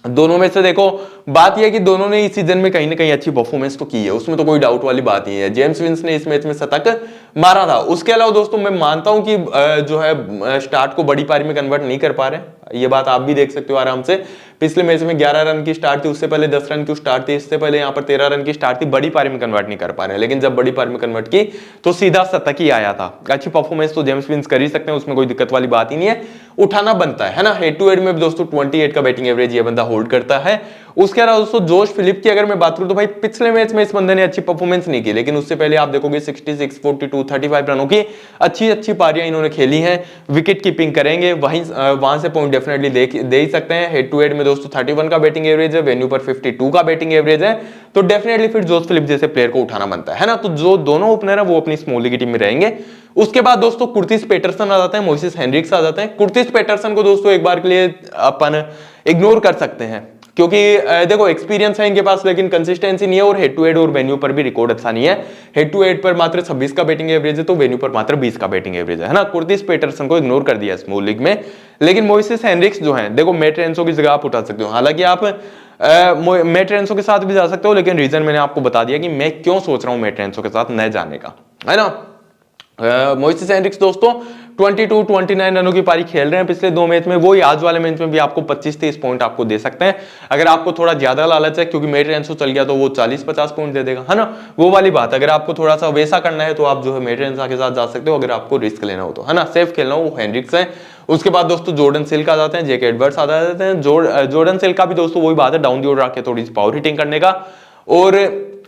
दोनों में से देखो बात यह है कि दोनों ने इस सीजन में कहीं ना कहीं अच्छी परफॉर्मेंस तो की है, उसमें तो कोई डाउट वाली बात नहीं है। जेम्स विंस ने इस मैच में शतक मारा था। उसके अलावा दोस्तों मैं मानता हूं कि जो है स्टार्ट को बड़ी पारी में कन्वर्ट नहीं कर पा रहे, ये बात आप भी देख सकते हो आराम से। पिछले मैच में 11 रन की स्टार्ट थी, उससे पहले 10 रन की स्टार्ट थी, इससे पहले यहाँ पर 13 रन की स्टार्ट थी, बड़ी पारी में कन्वर्ट नहीं कर पा रहे, लेकिन जब बड़ी पारी में कन्वर्ट की तो सीधा शतक ही आया था। अच्छी परफॉर्मेंस तो जेम्स विंस कर ही सकते हैं, उसमें कोई दिक्कत वाली बात ही नहीं है, उठाना बनता है ना। हेड टू हेड में दोस्तों 28 का बैटिंग एवरेज ये बंदा होल्ड करता है। उसके अलावा दोस्तों जोश फिलिप की अगर मैं बात करूं तो भाई पिछले मैच में इस बंदे ने अच्छी परफॉर्मेंस नहीं की, लेकिन उससे पहले आप देखोगे 66, 42, 35 रनों की अच्छी अच्छी पारियां इन्होंने खेली हैं, विकेट कीपिंग करेंगे, वहां से पॉइंट डेफिनेटली दे ही सकते हैं। हेड टू हेड में दोस्तों 31 का बैटिंग एवरेज है, वेन्यू पर 52 का बैटिंग एवरेज है, तो डेफिनेटली फिर जोश फिलिप जैसे प्लेयर को उठाना बनता है ना। तो जो दोनों ओपनर है वो अपनी स्मॉल लीग की टीम में रहेंगे। उसके बाद दोस्तों कुर्टिस पेटरसन आ जाते हैं, मोइसेस हेनरिक्स आ जाते हैं। कुर्टिस पेटरसन को दोस्तों एक बार के लिए अपन इग्नोर कर सकते हैं, क्योंकि देखो एक्सपीरियंस है इनके पास लेकिन कंसिस्टेंसी नहीं है, और हेड टू हेड और वेन्यू पर भी रिकॉर्ड अच्छा नहीं है। हेड टू हेड पर मात्र 26 का बैटिंग एवरेज है, तो वेन्यू पर मात्र 20 का बैटिंग एवरेज है ना। कुर्टिस पेटरसन को इग्नोर कर दिया स्मॉल लीग में, लेकिन मोइसेस हेनरिक्स जो है देखो मैट रेंसो की जगह आप उठा सकते हो। हालांकि आप मैट रेंसो के साथ भी जा सकते हो, लेकिन रीजन मैंने आपको बता दिया कि मैं क्यों सोच रहा हूं मैट रेंसो के साथ न जाने का, है ना। मोइसेस हेनरिक्स दोस्तों 22-29 रनों की पारी खेल रहे हैं पिछले 2 मैच में, वो आज वाले मैच में भी आपको 25-30 पॉइंट आपको दे सकते हैं। अगर आपको थोड़ा ज्यादा लालच है, क्योंकि मैट रेंसो चल गया तो वो 40-50 पॉइंट दे देगा, है ना, वो वाली बात। अगर आपको थोड़ा सा वैसा करना है तो आप जो है मैट रेंसो के साथ जा सकते हो, अगर आपको रिस्क लेना हो तो, है ना, सेफ खेलना हो वो हेनरिक्स है। उसके बाद दोस्तों जॉर्डन सिल्क आ जाते हैं, जेके एडवर्ड्स आ जाते हैं। जॉर्डन सिल्क का भी दोस्तों वही बात है, डाउन दी ऑर्डर आके थोड़ी सी पावर हिटिंग करने का, और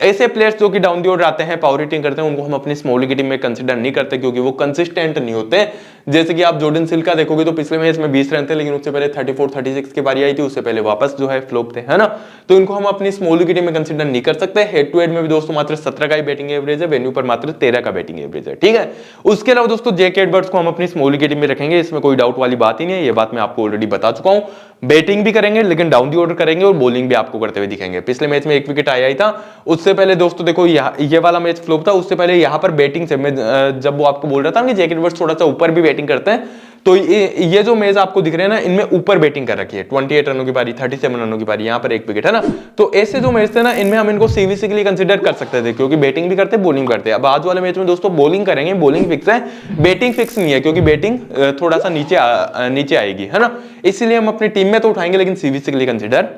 ऐसे प्लेयर्स जो कि डाउन दी ऑर्डर आते हैं पावर हिटिंग करते हैं उनको हम अपनी स्मॉल लीग टीम में कंसीडर नहीं करते, क्योंकि वो कंसिस्टेंट नहीं होते। जैसे कि आप जॉर्डन सिल्क का देखोगे तो पिछले मैच में 20 रन थे, लेकिन उससे पहले 34-36 की बारी आई थी, उससे पहले वापस जो है फ्लॉप थे, है ना। तो इनको हम अपनी स्मॉल लीग टीम में कंसीडर नहीं कर सकते। हेड टू हेड में भी दोस्तों मात्र 17 का ही बैटिंग एवरेज है, वेन्यू पर मात्र 13 का बैटिंग एवरेज है, ठीक है। उसके अलावा दोस्तों जेके एडवर्ड्स को हम अपनी स्मॉल लीग टीम में रखेंगे, इसमें कोई डाउट वाली बात ही नहीं है, ये बात मैं आपको ऑलरेडी बता चुका हूं। बैटिंग भी करेंगे लेकिन डाउन दी ऑर्डर करेंगे, और बॉलिंग भी आपको करते हुए दिखेंगे। पिछले मैच में 1 विकेट आया ही था, उससे पहले दोस्तों देखो ये वाला मैच फ्लॉप था, उससे पहले यहां पर बैटिंग से मैं जब वो आपको बोल रहा था कि जेके एडवर्ड्स थोड़ा सा ऊपर भी बैटिंग करते हैं, तो ये जो मैच आपको दिख रहे हैं ना, इनमें ऊपर बैटिंग कर रखी है। 28 रनों की पारी, 37 रनों की पारी, यहां पर 1 विकेट, है ना। तो ऐसे जो मैच थे ना, इनमें हम इनको सीवीसी के लिए कंसीडर कर सकते थे, क्योंकि बैटिंग भी करते बॉलिंग करते। अब आज वाले मैच में दोस्तों बॉलिंग करेंगे, बॉलिंग फिक्स है, बैटिंग फिक्स नहीं है, क्योंकि बैटिंग थोड़ा सा नीचे आएगी, है ना। इसलिए हम अपनी टीम में तो उठाएंगे लेकिन सीवीसी के लिए कंसीडर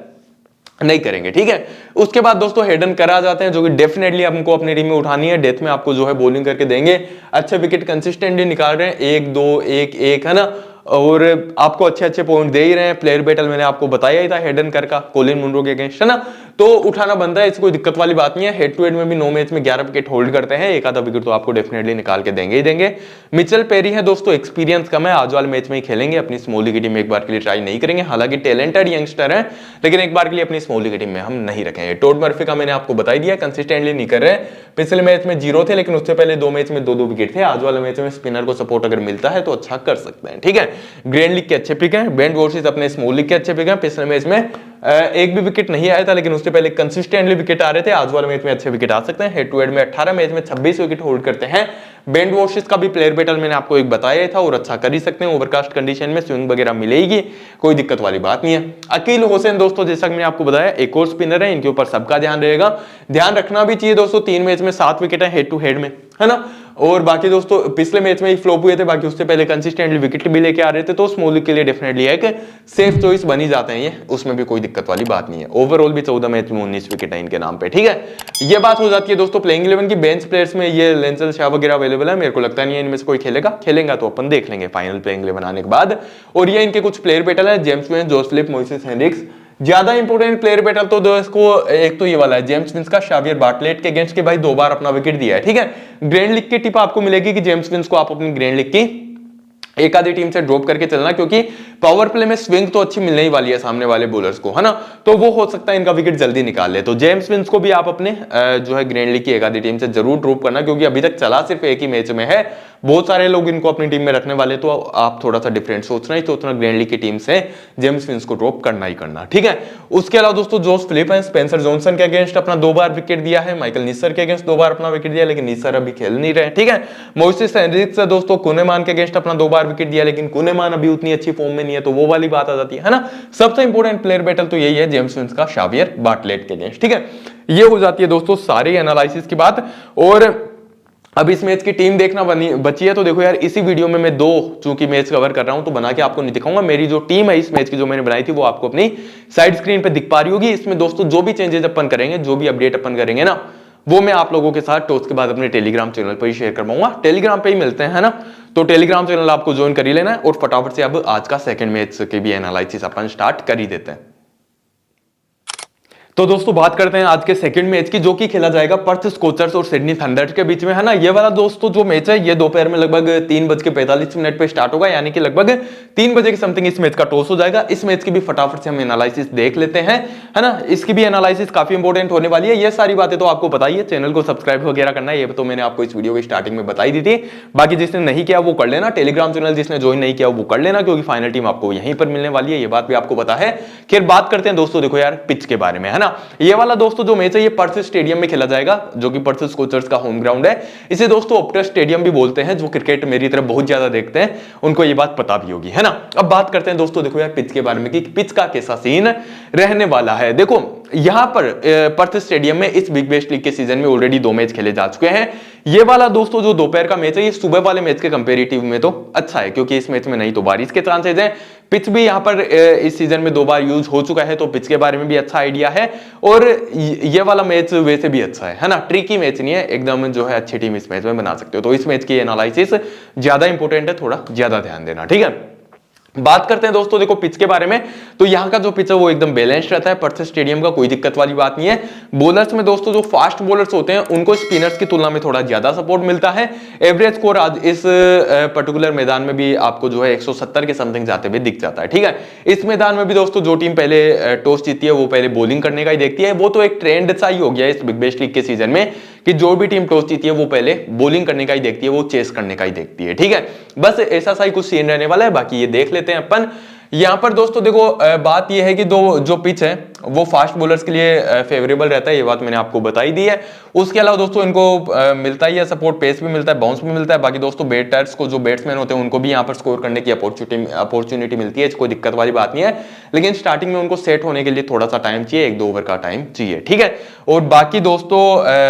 नहीं करेंगे, ठीक है। उसके बाद दोस्तों हेडन करा जाते हैं, जो कि डेफिनेटली हमको अपनी टीम में उठानी है। डेथ में आपको जो है बॉलिंग करके देंगे, अच्छे विकेट कंसिस्टेंटली निकाल रहे हैं, 1-2 1-1, है ना, और आपको अच्छे अच्छे पॉइंट दे ही रहे हैं। प्लेयर बैटल मैंने आपको बताया ही था हेडन कर का कोलिन मुनरो के अगेंस्ट, है ना, तो उठाना बनता है, इससे कोई दिक्कत वाली बात नहीं है। हेड टू हेड में भी 9 मैच में 11 विकेट होल्ड करते हैं, एक आधा विकेट तो आपको डेफिनेटली निकाल के देंगे ही देंगे। मिचेल पेरी है दोस्तों, एक्सपीरियंस कम है, आज वाले मैच में ही खेलेंगे, अपनी स्मॉल लीग टीम में एक बार के लिए ट्राई नहीं करेंगे। हालांकि टैलेंटेड यंगस्टर है, लेकिन एक बार के लिए अपनी स्मॉल लीग टीम में हम नहीं रखेंगे। टॉड मर्फी का मैंने आपको बता दिया, कंसिस्टेंटली नहीं कर रहे, पिछले मैच में 0 थे, लेकिन उससे पहले 2 मैच में 2-2 विकेट थे। आज वाले मैच में स्पिनर को सपोर्ट अगर मिलता है तो अच्छा कर सकते हैं, ठीक है। ग्रैंड लीग के अच्छे पिक हैं, बेन वॉर्सिस अपने स्मॉल लीग के अच्छे पिक हैं। पिछले मैच में एक भी विकेट नहीं आया था, लेकिन उससे पहले कंसिस्टेंटली विकेट आ रहे थे। आज वाले मैच में अच्छे विकेट आ सकते हैं। हेड टू हेड में 18 मैच में 26 विकेट होल्ड करते हैं। बेन वॉर्सिस का भी प्लेयर बैटल मैंने आपको एक बताया था, और अच्छा कर ही सकते हैं। ओवरकास्ट कंडीशन में स्विंग वगैरह मिलेगी, कोई दिक्कत वाली बात नहीं है। अकील हुसैन दोस्तों, जैसा कि मैंने आपको बताया, एक और स्पिनर है, इनके ऊपर सबका ध्यान रहेगा, ध्यान रखना भी चाहिए दोस्तों। 3 मैच में 7 विकेट है हेड टू हेड में, है ना। और बाकी दोस्तों पिछले मैच में ही फ्लॉप हुए थे, बाकी उससे पहले कंसिस्टेंटली विकेट भी लेके आ रहे थे, तो स्मॉल लीग के लिए डेफिनेटली एक सेफ चॉइस बनी जाते हैं ये, उसमें भी कोई दिक्कत वाली बात नहीं है। ओवरऑल भी 14 मैच में 19 विकेट है इनके नाम पे, ठीक है। ये बात हो जाती है दोस्तों प्लेइंग 11 की। बेंच प्लेयर्स में ये लेंसल शाह वगैरह अवेलेबल है, मेरे को लगता नहीं है इनमें से कोई खेलेगा तो अपन देख लेंगे फाइनल प्लेइंग 11 आने के बाद। और ये इनके कुछ प्लेयर बैटल है, जेम्स विंस, जोश फिलिप, मोइसेस हेनरिक्स। ज्यादा इंपोर्टेंट प्लेयर बैटल तो दोस्तों एक तो ये वाला है जेम्स विंस का शावियर बार्टलेट के अगेंस्ट के, भाई 2 बार अपना विकेट दिया है, ठीक है। ग्रैंड लीग की टिप आपको मिलेगी कि जेम्स विंस को आप अपनी ग्रैंड लीग की एक आधी टीम से ड्रॉप करके चलना, क्योंकि पावर प्ले में स्विंग तो अच्छी मिलने ही वाली है सामने वाले बॉलर्स को, है ना, तो वो हो सकता है इनका विकेट जल्दी निकाल ले। तो जेम्स विंस को भी आप अपने जो है ग्रैंड लीग की एक आधी टीम से जरूर ड्रॉप करना, क्योंकि अभी तक चला सिर्फ एक ही मैच में है। बहुत सारे लोग इनको अपनी टीम में रखने वाले, तो आप थोड़ा सा डिफरेंट सोचना ग्रैंड लीग की टीम से जेम्स विंस को ड्रॉप करना ही करना, ठीक है। उसके अलावा दोस्तों जोश फिलिप है, स्पेंसर जॉनसन के अगेंस्ट अपना 2 बार विकेट दिया है, माइकल निस्सर के अगेंस्ट 2 बार अपना विकेट दिया, लेकिन निस्सर अभी खेल नहीं रहे, ठीक है। मोइसेस हेनरिक्स दोस्तों कुनेमान के अगेंस्ट अपना 2 बार विकेट दिया, लेकिन कुनेमान अभी उतनी अच्छी फॉर्म में नहीं है, तो वो वाली बात आ जाती है ना। सबसे इंपॉर्टेंट प्लेयर बैटल तो यही है जेम्स विंस का शावियर बार्टलेट के अगेंस्ट, ठीक है। ये हो जाती है दोस्तों सारी एनालिसिस की बात। और अब इस मैच की टीम देखना बची है, तो देखो यार इसी वीडियो में मैं 2 चूंकि मैच कवर कर रहा हूं, तो बना के आपको नहीं दिखाऊंगा। मेरी जो टीम है इस मैच की जो मैंने बनाई थी, वो आपको अपनी साइड स्क्रीन पे दिख पा रही होगी। इसमें दोस्तों जो भी चेंजेस अपन करेंगे, जो भी अपडेट अपन करेंगे ना, वो मैं आप लोगों के साथ टॉस के बाद अपने टेलीग्राम चैनल पर ही शेयर करवाऊंगा। टेलीग्राम पे ही मिलते हैं, है ना, तो टेलीग्राम चैनल आपको ज्वाइन कर ही लेना है। और फटाफट से अब आज का सेकंड मैच के भी एनालिसिस अपन स्टार्ट कर ही देते हैं। तो दोस्तों बात करते हैं आज के सेकंड मैच की, जो कि खेला जाएगा पर्थ स्कोचर्स और सिडनी थंडर्स के बीच में, है ना। ये वाला दोस्तों जो मैच है ये दोपहर में लगभग 3:45 पे स्टार्ट होगा, यानी कि लगभग 3 बजे के समथिंग इस मैच का टॉस हो जाएगा। इस मैच की भी फटाफट से हम एनालिसिस देख लेते हैं, है ना। इसकी भी एनालिसिस काफी इंपॉर्टेंट होने वाली है। ये सारी बातें तो आपको पता ही है, चैनल को सब्सक्राइब वगैरह करना है, ये तो मैंने आपको इस वीडियो की स्टार्टिंग में बताई दी थी। बाकी जिसने नहीं किया वो कर लेना, टेलीग्राम चैनल जिसने ज्वाइन नहीं किया वो कर लेना, क्योंकि फाइनल टीम आपको यहीं पर मिलने वाली है, ये बात भी आपको पता है। फिर बात करते हैं दोस्तों, देखो यार पिच के बारे में, है ना। ये वाला दोस्तों जो मैच है ये पर्थ स्टेडियम में खेला जाएगा, जो कि पर्थ स्कोचर्स का होम ग्राउंड है। इसे दोस्तों ऑप्टस स्टेडियम भी बोलते हैं। जो क्रिकेट मेरी तरफ बहुत ज्यादा देखते हैं उनको ये बात पता भी होगी, है ना। अब बात करते हैं दोस्तों, देखो यार पिच के बारे में कि पिच का कैसा सीन रहने वाला है। देखो यहां पर पर्थ स्टेडियम में इस बिग बैश लीग के सीजन में ऑलरेडी 2 मैच खेले जा चुके हैं। ये वाला दोस्तों जो दोपहर का मैच है ये सुबह वाले मैच के कंपैरेटिव में तो अच्छा है, क्योंकि इस मैच में नहीं तो बारिश के चांसेस हैं। पिच भी यहां पर इस सीजन में 2 बार यूज हो चुका है, तो पिच के बारे में भी अच्छा आइडिया है। और ये वाला मैच वैसे भी अच्छा है ना, ट्रिकी मैच नहीं है एकदम, जो है अच्छी टीम इस मैच में बना सकते हो। तो इस मैच की एनालिसिस ज्यादा इंपॉर्टेंट है, थोड़ा ज्यादा ध्यान देना, ठीक है। बात करते हैं दोस्तों देखो पिच के बारे में, तो यहाँ का जो पिच है वो एकदम बैलेंस्ड रहता है। पर्थ स्टेडियम का कोई दिक्कत वाली बात नहीं है। बॉलर्स में दोस्तों जो फास्ट बॉलर्स होते हैं उनको स्पिनर्स की तुलना में थोड़ा ज्यादा सपोर्ट मिलता है। एवरेज स्कोर आज इस पर्टिकुलर मैदान में भी आपको जो है 170 के समथिंग जाते हुए दिख जाता है, ठीक है। इस मैदान में भी दोस्तों जो टीम पहले टॉस जीती है वो पहले बॉलिंग करने का ही देखती है। वो तो एक ट्रेंड सा ही हो गया है इस बिग बैश लीग के सीजन में कि जो भी टीम टॉस जीती है वो पहले बॉलिंग करने का ही देखती है, वो चेस करने का ही देखती है, ठीक है। बस ऐसा सा ही कुछ सीन रहने वाला है। बाकी ये देख लेते हैं अपन। यहां पर दोस्तों देखो बात यह है कि जो पिच है वो फास्ट बॉलर्स के लिए फेवरेबल रहता है, ये बात मैंने आपको बताई दी है। उसके अलावा दोस्तों इनको मिलता ही है सपोर्ट, पेस भी मिलता है, बाउंस भी मिलता है। बाकी दोस्तों बैटर्स को, जो बैट्समैन होते हैं उनको भी यहां पर स्कोर करने की अपॉर्चुनिटी मिलती है, कोई दिक्कत वाली बात नहीं है। लेकिन स्टार्टिंग में उनको सेट होने के लिए थोड़ा सा टाइम चाहिए, 1-2 ओवर का टाइम चाहिए, ठीक है। और बाकी दोस्तों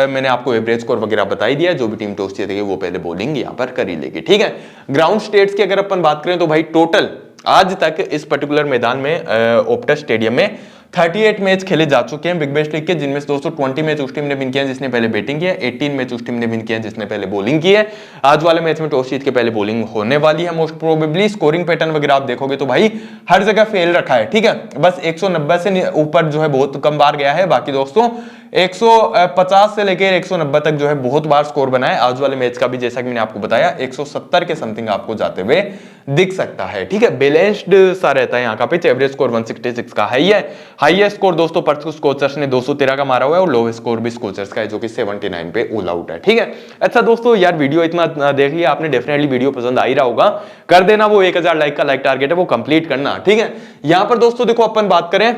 मैंने आपको एवरेज स्कोर वगैरह बताई दिया है। जो भी टीम टॉस जीतेगी वो पहले बॉलिंग यहां पर कर ही लेगी, ठीक है। ग्राउंड स्टेट्स की अगर अपन बात करें तो भाई टोटल आज तक इस पर्टिकुलर मैदान में ऑप्टस स्टेडियम में 38 मैच खेले जा चुके हैं बिग बैश लीग के, जिनमें से दोस्तों 20 मैच उस टीम ने विन किया है जिसने पहले बैटिंग किया है, 18 मैच उस टीम ने विन किया है जिसने पहले बॉलिंग की है। आज वाले मैच में टॉस जीत के पहले बॉलिंग होने वाली है मोस्ट प्रोबेबली। स्कोरिंग पैटर्न वगैरह आप देखोगे तो भाई हर जगह फेल रखा है, ठीक है। बस 190 से ऊपर जो है बहुत कम बार गया है। बाकी दोस्तों 150 से लेकर 190 तक जो है बहुत बार स्कोर बना है। आज वाले मैच का भी जैसा कि मैंने आपको बताया 170 के समथिंग आपको जाते हुए दिख सकता है, ठीक है। बैलेंस्ड सा रहता है यहाँ का पिच। एवरेज स्कोर 166 का है ही है। हाईएस्ट स्कोर दोस्तों पर्थ स्कोचर्स ने 213 का मारा हुआ है, और लोवेस्ट स्कोर भी स्कोचर्स का है जो कि 79 पे ऑल आउट है, ठीक है। अच्छा दोस्तों यार वीडियो इतना देख लिया आपने, डेफिनेटली वीडियो पसंद आ ही रहा होगा। कर देना वो 1000 लाइक का लाइक टारगेट है वो कंप्लीट करना, ठीक है। यहां पर दोस्तों देखो अपन बात करें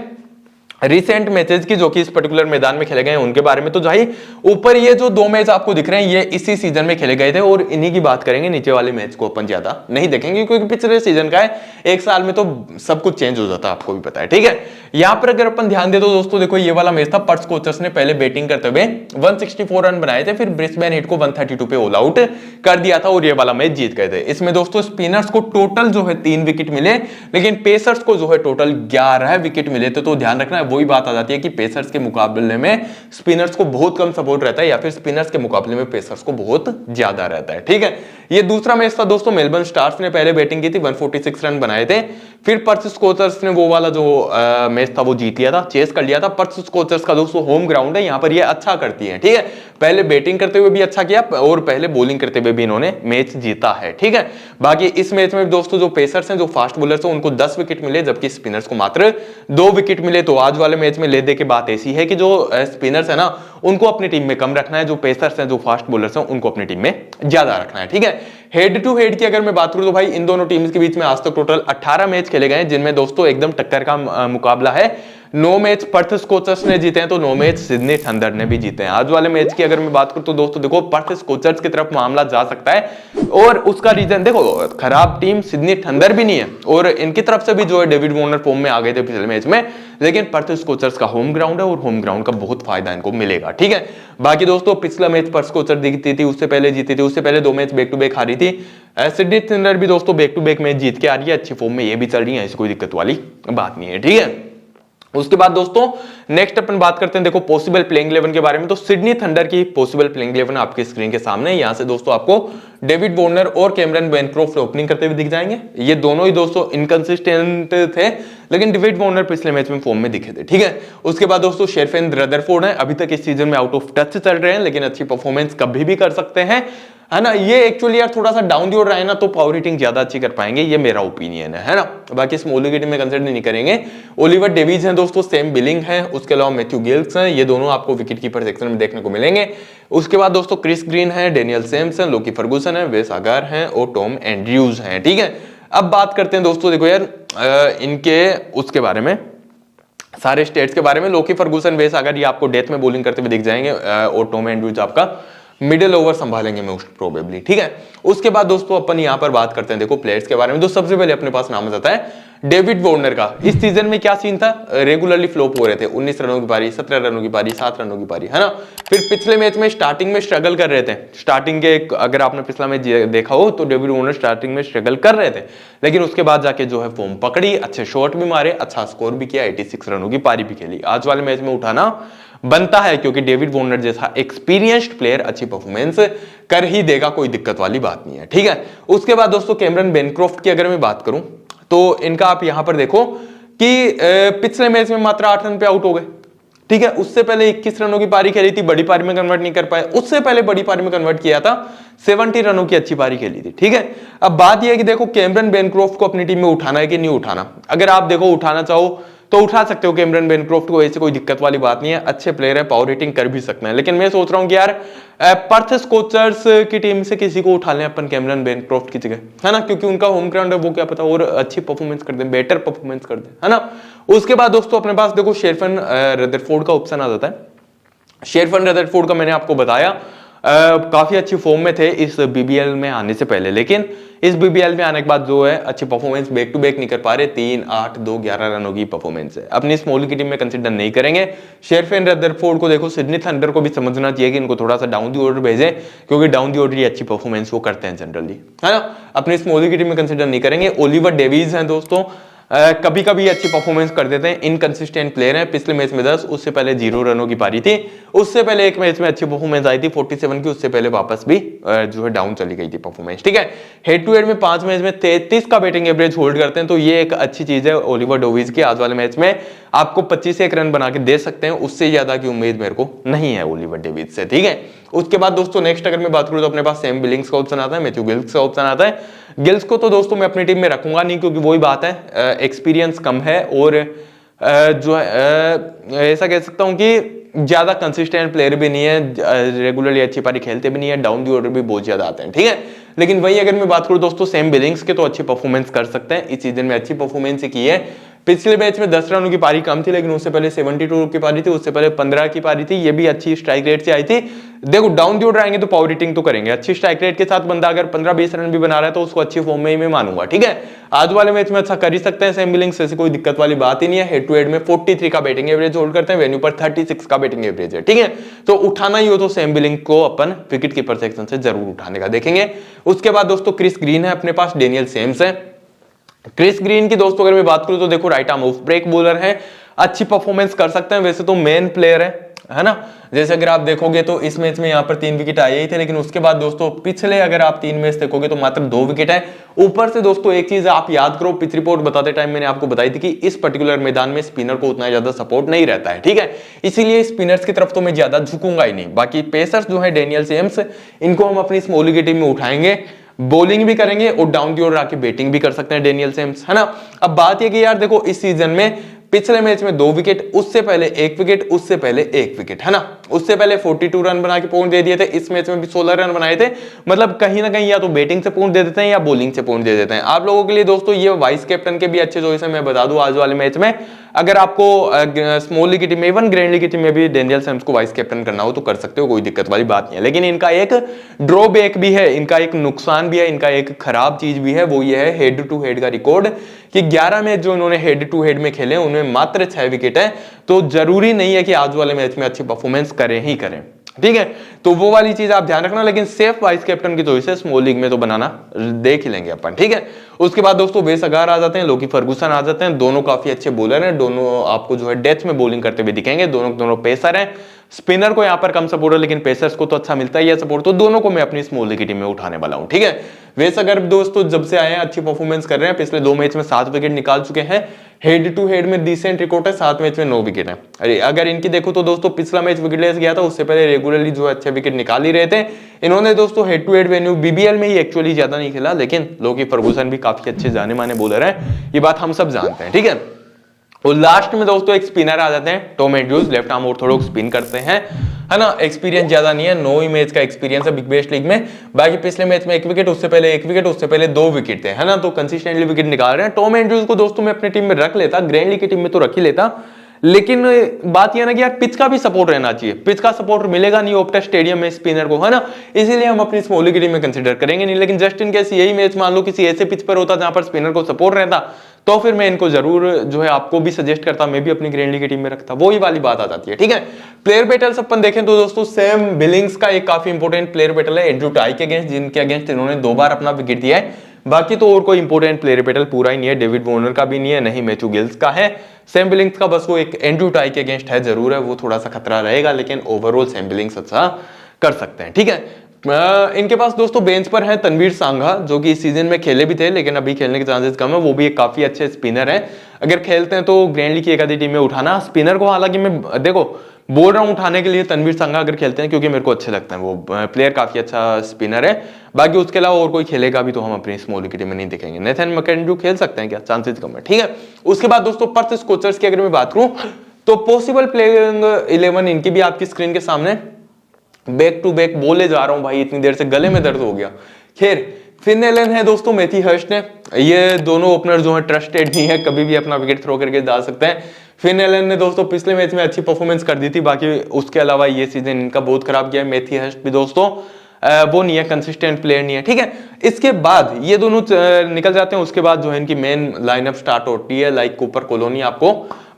रिसेंट मैचेस की जो कि इस पर्टिकुलर मैदान में खेले गए हैं उनके बारे में, तो भाई ऊपर ये जो 2 मैच आपको दिख रहे हैं ये इसी सीजन में खेले गए थे, और इन्हीं की बात करेंगे। नीचे वाले मैच को अपन ज्यादा नहीं देखेंगे क्योंकि पिछले सीजन का है, एक साल में तो सब कुछ चेंज हो जाता है, आपको भी पता है, ठीक है। यहां पर अगर अपन ध्यान दे तो दोस्तों देखो ये वाला मैच था, पर्थ स्कोचर्स ने पहले बैटिंग करते हुए 164 रन बनाए थे, फिर ब्रिस्बेन हिट को 132 पे ऑल आउट कर दिया था और ये वाला मैच जीत गए थे। इसमें दोस्तों स्पिनर्स को टोटल जो है 3 विकेट मिले, लेकिन पेसर्स को जो है टोटल 11 विकेट मिले थे। तो ध्यान रखना है, वही बात आ जाती है कि पेसर्स के मुकाबले में स्पिनर्स को बहुत कम सपोर्ट रहता है, या फिर स्पिनर्स के मुकाबले में पेसर्स को बहुत ज्यादा रहता है, ठीक है। ये दूसरा मैच था दोस्तों, मेलबर्न स्टार्स ने पहले बैटिंग की थी, 146 रन बनाए थे। फिर पर्थ स्कोचर्स ने वो वाला जो मैच था वो जीत लिया था, चेस कर लिया था। पर्थ स्कोचर्स का दोस्तों होम ग्राउंड है, यहां पर ये अच्छा करती है, ठीक है। पहले बैटिंग करते हुए भी अच्छा किया और पहले बॉलिंग करते हुए भी इन्होंने मैच जीता है, ठीक है। बाकी इस मैच में दोस्तों जो पेसर्स हैं, जो फास्ट बॉलर्स हैं, उनको 10 विकेट मिले, जबकि स्पिनर्स को मात्र 2 विकेट मिले। तो आज वाले मैच में ले दे के बात ऐसी है कि जो स्पिनर्स है ना उनको अपनी टीम में कम रखना है, जो पेसर्स हैं, जो फास्ट बॉलर्स हैं, उनको अपनी टीम में ज्यादा रखना है, ठीक है। हेड टू हेड की अगर मैं बात करूं तो भाई इन दोनों टीम्स के बीच में आज तक टोटल 18 मैच खेले गए हैं, जिनमें दोस्तों एकदम टक्कर का मुकाबला है। 9 मैच पर्थ स्कोचर्स ने जीते हैं, तो 9 मैच सिडनी थंडर ने भी जीते हैं। आज वाले मैच की अगर मैं बात करूं तो दोस्तों देखो पर्थ स्कोचर्स की तरफ मामला जा सकता है, और उसका रीजन देखो खराब टीम सिडनी थंडर भी नहीं है, और इनकी तरफ से भी जो है डेविड वार्नर फॉर्म में आ गए थे पिछले मैच में, लेकिन पर्थ स्कोचर्स का होम ग्राउंड है और होम ग्राउंड का बहुत फायदा इनको मिलेगा, ठीक है। बाकी दोस्तों पिछला मैच पर्थ स्कोचर जीती थी, उससे पहले जीती थी, उससे पहले 2 मैच बैक टू बैक हारी थी। सिडनी थंडर भी दोस्तों बैक टू बैक मैच जीत के आ रही है, अच्छी फॉर्म में ये भी चल रही है, ऐसी कोई दिक्कत वाली बात नहीं है, ठीक है। उसके बाद दोस्तों नेक्स्ट अपन बात करते हैं देखो पॉसिबल प्लेइंग 11 के बारे में। तो सिडनी थंडर की पॉसिबल प्लेइंग 11 आपकी स्क्रीन के सामने, यहां से दोस्तों आपको डेविड वार्नर और कैमरन बेनक्रॉफ्ट ओपनिंग करते हुए दिख जाएंगे। ये दोनों ही दोस्तों इनकंसिस्टेंट थे, लेकिन डेविड वार्नर पिछले मैच में फॉर्म में दिखे थे, ठीक है। उसके बाद दोस्तों शेरफेन रदरफोर्ड है, अभी तक इस सीजन में आउट ऑफ टच चल रहे हैं, लेकिन अच्छी परफॉर्मेंस कभी भी कर सकते हैं, है ना। ये एक्चुअली यार थोड़ा सा डाउन दी ऑर्डर आए ना तो पावर हिटिंग ज्यादा अच्छी कर पाएंगे, ये मेरा ओपिनियन है ना। बाकी स्मॉली की टीम में कंसिडर नहीं करेंगे। ओलिवर डेविस हैं दोस्तों, सैम बिलिंग है, उसके अलावा मैथ्यू गिल्स हैं, ये दोनों आपको विकेट कीपर सेक्शन में देखने को मिलेंगे। उसके बाद दोस्तों क्रिस ग्रीन है, डेनियल सेम्स है, लोकी फर्गूसन है, वेस आगार हैं और टॉम एंड्रयूज हैं, ठीक है। अब बात करते हैं दोस्तों, देखो यार इनके उसके बारे में, सारे स्टेट्स के बारे में। लोकी फर्गूसन, वेस आगार ये आपको डेथ में बॉलिंग करते हुए दिख जाएंगे और टॉम एंड्रयूज आपका मिडिल ओवर संभालेंगे मोस्ट प्रोबेबली, ठीक है। उसके बाद दोस्तों अपन यहां पर बात करते हैं देखो प्लेयर्स के बारे में। तो सबसे पहले अपने पास नाम आता है डेविड वार्नर का। इस सीजन में क्या सीन था, रेगुलरली फ्लॉप हो रहे थे, 19 रनों की पारी, 17 रनों की पारी, 7 रनों की पारी, है ना। फिर पिछले मैच में स्टार्टिंग में स्ट्रगल कर रहे थे, स्टार्टिंग के अगर आपने पिछला मैच देखा हो तो डेविड वार्नर स्टार्टिंग में स्ट्रगल कर रहे थे, लेकिन उसके बाद जाके जो है फॉर्म पकड़ी, अच्छे शॉट भी मारे, अच्छा स्कोर भी किया, 86 रनों की पारी भी खेली। आज वाले मैच में उठाना बनता है क्योंकि डेविड वार्नर जैसा एक्सपीरियंस्ड प्लेयर अच्छी परफॉर्मेंस कर ही देगा, कोई दिक्कत वाली बात नहीं है, ठीक है। उसके बाद दोस्तों कैमरन बेनक्रॉफ्ट की अगर मैं बात करूं तो इनका आप यहां पर देखो कि पिछले मैच में मात्र 8 रन पे आउट हो गए, ठीक है। उससे पहले 21 रनों की पारी खेली थी, बड़ी पारी में कन्वर्ट नहीं कर पाए। उससे पहले बड़ी पारी में कन्वर्ट किया था, 70 रनों की अच्छी पारी खेली थी, ठीक है। अब बात यह है कि देखो कैमरन बेनक्रॉफ्ट को अपनी टीम में उठाना है कि नहीं उठाना। अगर आप देखो उठाना चाहो तो उठा सकते हो कैमरन बेनक्रॉफ्ट को, ऐसे कोई दिक्कत वाली बात नहीं है, अच्छे प्लेयर है, पावर हिटिंग कर भी सकते हैं। लेकिन मैं सोच रहा हूं कि यार पर्थ स्कोचर्स की टीम से किसी को उठा लें अपन कैमरन बेनक्रॉफ्ट की जगह, है ना, क्योंकि उनका होम ग्राउंड है, वो क्या पता और अच्छी परफॉर्मेंस कर दें, बेटर परफॉर्मेंस कर दें, है ना। उसके बाद दोस्तों अपने पास देखो शेरफन रदरफोर्ड का ऑप्शन आ जाता है। शेरफन रदरफोर्ड का मैंने आपको बताया काफी अच्छी फॉर्म में थे इस बीबीएल में आने से पहले, लेकिन इस बीबीएल में आने के बाद जो है अच्छी परफॉर्मेंस बैक टू बैक नहीं कर पा रहे, 3, 8, 2, 11 रनों की परफॉर्मेंस है, अपनी स्मॉल की टीम में कंसीडर नहीं करेंगे। शेरफेन रदरफोर्ड को देखो, सिडनी थंडर को भी समझना चाहिए कि इनको थोड़ा सा डाउन दी ऑर्डर भेजें, क्योंकि डाउन दी ऑर्डर ही अच्छी परफॉर्मेंस वो करते हैं जनरली, है ना। अपनी स्मॉल की टीम में कंसीडर नहीं करेंगे। ओलिवर डेविस हैं दोस्तों, कभी कभी अच्छी परफॉर्मेंस कर देते हैं, इनकंसिस्टेंट प्लेयर हैं। पिछले मैच में 10, उससे पहले 0 रनों की पारी थी, उससे पहले एक मैच में अच्छी परफॉर्मेंस आई थी 47 की, उससे पहले वापस भी जो है डाउन चली गई थी परफॉर्मेंस, ठीक है। हेड टू हेड में 5 मैच में 33 का बैटिंग एवरेज होल्ड करते हैं, तो ये एक अच्छी चीज है ओलिवर डेविस की। आज वाले मैच में आपको 25 रन बना के दे सकते हैं, उससे ज्यादा की उम्मीद मेरे को नहीं है ओलिवर डेविस से, ठीक है। उसके बाद दोस्तों नेक्स्ट अगर मैं बात करूं तो अपने पास सैम बिलिंग्स का ऑप्शन आता है, मैथ्यू गिल्स का ऑप्शन आता है। गिल्स को तो दोस्तों मैं अपनी टीम में रखूंगा नहीं, क्योंकि वही बात है, एक्सपीरियंस कम है और जो है ऐसा कह सकता हूं कि ज्यादा कंसिस्टेंट प्लेयर भी नहीं है, रेगुलरली अच्छी पारी खेलते भी नहीं है, डाउन दी ऑर्डर भी बहुत ज्यादा आते हैं, ठीक है। लेकिन वही अगर मैं बात करूं दोस्तों सैम बिलिंग्स के, तो अच्छी परफॉर्मेंस कर सकते हैं, इस सीजन में अच्छी परफॉर्मेंस की है। पिछले मैच में 10 रनों की पारी कम थी, लेकिन उससे पहले 72 की पारी थी, उससे पहले 15 की पारी थी, ये भी अच्छी स्ट्राइक रेट से आई थी। देखो डाउन दी ऑर्डर आएंगे तो पावर हिटिंग तो करेंगे, अच्छी स्ट्राइक रेट के साथ बंदा अगर 15-20 रन भी बना रहा है तो उसको अच्छी फॉर्म में ही मैं मानूंगा, ठीक है। आज वाले मैच में अच्छा कर ही सकते हैं सैम बिलिंग्स, ऐसी कोई दिक्कत वाली बात ही नहीं है। हेड टू हेड में 43 का बैटिंग एवरेज होल्ड करते हैं, वेन्यू पर 36 का बैटिंग एवरेज है, ठीक है। तो उठाना ही हो तो सैम बिलिंग को अपन विकेट कीपर सेक्शन से जरूर उठाने का देखेंगे। उसके बाद दोस्तों क्रिस ग्रीन है अपने पास, डेनियल सेम्स है। क्रिस ग्रीन की दोस्तों अगर मैं बात करूं तो देखो right arm off break bowler है, अच्छी परफॉर्मेंस कर सकते हैं, वैसे तो मेन प्लेयर है ना। जैसे अगर आप देखोगे तो इस मैच में यहाँ पर 3 विकेट आए ही थे, लेकिन उसके बाद दोस्तों पिछले अगर आप 3 मैच देखोगे तो मात्र 2 विकेट है। ऊपर से दोस्तों एक चीज आप याद करो, पिच रिपोर्ट बताते टाइम मैंने आपको बताई थी कि इस पर्टिकुलर मैदान में स्पिनर को उतना ज्यादा सपोर्ट नहीं रहता है, ठीक है। इसीलिए स्पिनर्स की तरफ तो मैं ज्यादा झुकूंगा ही नहीं। बाकी पेसर्स जो है डेनियल सेम्स, इनको हम अपनी स्मॉल की टीम में उठाएंगे, बॉलिंग भी करेंगे और डाउन दी ऑर्डर आके बैटिंग भी कर सकते हैं डेनियल सेम्स, है ना। अब बात यह कि यार देखो इस सीजन में पिछले मैच में 2 विकेट, उससे पहले 1 विकेट, उससे पहले 1 विकेट, है ना। उससे पहले 42 रन बना के पॉइंट दे दिए थे, इस मैच में भी 16 रन बनाए थे। मतलब कहीं ना कहीं या तो बैटिंग से पॉइंट दे देते हैं या बॉलिंग से पॉइंट दे देते हैं। आप लोगों के लिए दोस्तों ये वाइस कैप्टन के भी अच्छे चॉइस है, मैं बता दूं आज वाले मैच में अगर आपको स्मॉल लीग की टीम में, इवन ग्रैंड लीग की टीम में भी डेनियल सेम्स को वाइस कैप्टन करना हो तो कर सकते हो, कोई दिक्कत वाली बात नहीं है। लेकिन इनका एक ड्रॉबैक भी है, इनका एक नुकसान भी है, इनका एक खराब चीज भी है, वो ये है हेड टू हेड का रिकॉर्ड कि 11 मैच जो इन्होंने हेड टू हेड में खेले उनमें मात्र 6 विकेट है। तो जरूरी नहीं है कि आज वाले मैच में अच्छी परफॉर्मेंस करें ही करें, ठीक है। तो वो वाली चीज आप ध्यान रखना। लेकिन सेफ वाइस कैप्टन की चॉइस है, स्मॉल लीग में तो बनाना देख ही लेंगे अपन, ठीक है। उसके बाद दोस्तों वेस अगार आ जाते हैं, लोकी फर्गूसन आ जाते हैं। दोनों काफी अच्छे बॉलर हैं, दोनों आपको जो है डेथ में बॉलिंग करते हुए दिखेंगे, दोनों पेसर हैं। स्पिनर को यहाँ पर कम सपोर्ट है, लेकिन पेसर्स को तो अच्छा मिलता ही है सपोर्ट, तो दोनों को मैं अपनी स्मॉल लीग की टीम में उठाने वाला हूँ। ठीक है, वैसे अगर दोस्तों जब से आए हैं अच्छी परफॉर्मेंस कर रहे हैं, पिछले 2 मैच में 7 विकेट निकाल चुके हैं, हेड टू हेड में डिसेंट रिकॉर्ड है, 7 मैच में 9 विकेट है। अरे अगर इनकी देखो तो दोस्तों पिछला मैच विकेटलेस गया था, उससे पहले रेगुलरली जो अच्छे विकेट निकाल ही रहे थे। इन्होंने दोस्तों head to head venue BBL में ही एक्चुअली ज्यादा नहीं खेला, लेकिन लोकी फर्गूसन भी काफी अच्छे जाने माने बॉलर हैं, ये बात हम सब जानते हैं। ठीक है, और लास्ट में दोस्तों एक स्पिनर आ जाते हैं, Tom Andrews, left arm Orthodox spin करते हैं, है ना। एक्सपीरियंस ज्यादा नहीं है, 9 ही मैच का एक्सपीरियंस है बिग बैश लीग में। बाकी पिछले मैच में 1 विकेट, उससे पहले 1 विकेट, उससे पहले 2 विकेट थे, है ना। तो कंसिस्टेंटली विकेट निकाल रहे हैं। टॉम एंड्रूज को दोस्तों मैं अपनी टीम में रख लेता, ग्रैंड लीग की टीम में तो रख ही लेता, लेकिन बात यह ना कि यार पिच का भी सपोर्ट रहना चाहिए। पिच का सपोर्ट मिलेगा नहीं ओप्टा स्टेडियम में स्पिनर को, है ना, इसीलिए हम अपनी स्मॉल लीग की टीम में कंसीडर करेंगे नहीं। लेकिन जस्ट इन केस यही मैच मान लो किसी ऐसे पिच पर होता जहां पर स्पिनर को सपोर्ट रहता, तो फिर मैं इनको जरूर जो है आपको भी सजेस्ट करता, मैं भी अपनी ग्रैंड लीग की टीम में रखता, वो ही वाली बात आ जाती है। ठीक है, प्लेयर बैटल्स अपन देखें तो दोस्तों सैम बिलिंग्स का एक काफी इंपॉर्टेंट प्लेयर बैटल है एंड्रू टाई के अगेंस्ट, जिनके अगेंस्ट इन्होंने 2 बार अपना विकेट दिया है। बाकी तो और कोई इंपॉर्टेंट प्लेयर बैटल पूरा ही नहीं है, डेविड वार्नर का भी नहीं है, नहीं मैथ्यू गिल्स का है। सैम बिलिंग्स का बस वो एक एंड्रू टाई के अगेंस्ट है, जरूर है, वो थोड़ा सा खतरा रहेगा, लेकिन ओवरऑल सैम बिलिंग्स अच्छा कर सकते हैं। ठीक है, इनके पास दोस्तों बेंच पर है तनवीर सांघा, जो कि इस सीजन में खेले भी थे, लेकिन अभी खेलने के चांसेस कम है। वो भी एक काफी अच्छे स्पिनर है, अगर खेलते हैं तो ग्रैंड लीग की एक आधी टीम में उठाना स्पिनर को। हालांकि मैं देखो बोल रहा हूं उठाने के लिए तनवीर सांघा अगर खेलते हैं, क्योंकि मेरे को अच्छे लगते हैं, वो प्लेयर काफी अच्छा स्पिनर है। बाकी उसके अलावा और कोई खेलेगा भी तो हम अपनी स्मॉल लीग की टीम में नहीं दिखेंगे। नेथन मैकेंड्रू खेल सकते हैं क्या, चांसेस कम है। ठीक है, उसके बाद दोस्तों पर्थ स्कोचर्स की अगर मैं बात करूं तो पॉसिबल प्लेइंग 11 इनकी भी आपकी स्क्रीन के सामने बैक टू बैक बोले जा रहा हूं भाई, इतनी देर से गले में दर्द हो गया। खैर, फिन एलन है दोस्तों, मैथ्यू हर्स्ट है, ये दोनों ओपनर जो है ट्रस्टेड नहीं है, कभी भी अपना विकेट थ्रो करके डाल सकते हैं। फिन एलन ने दोस्तों पिछले मैच में अच्छी परफॉर्मेंस कर दी थी, बाकी उसके अलावा ये सीजन इनका बहुत खराब गया है। मैथ्यू हर्स्ट भी दोस्तों वो नहीं है, कंसिस्टेंट प्लेयर नहीं है। ठीक है, इसके बाद ये दोनों निकल जाते हैं, उसके बाद जो है इनकी मेन लाइनअप स्टार्ट होती है, लाइक कूपर कॉलोनी आपको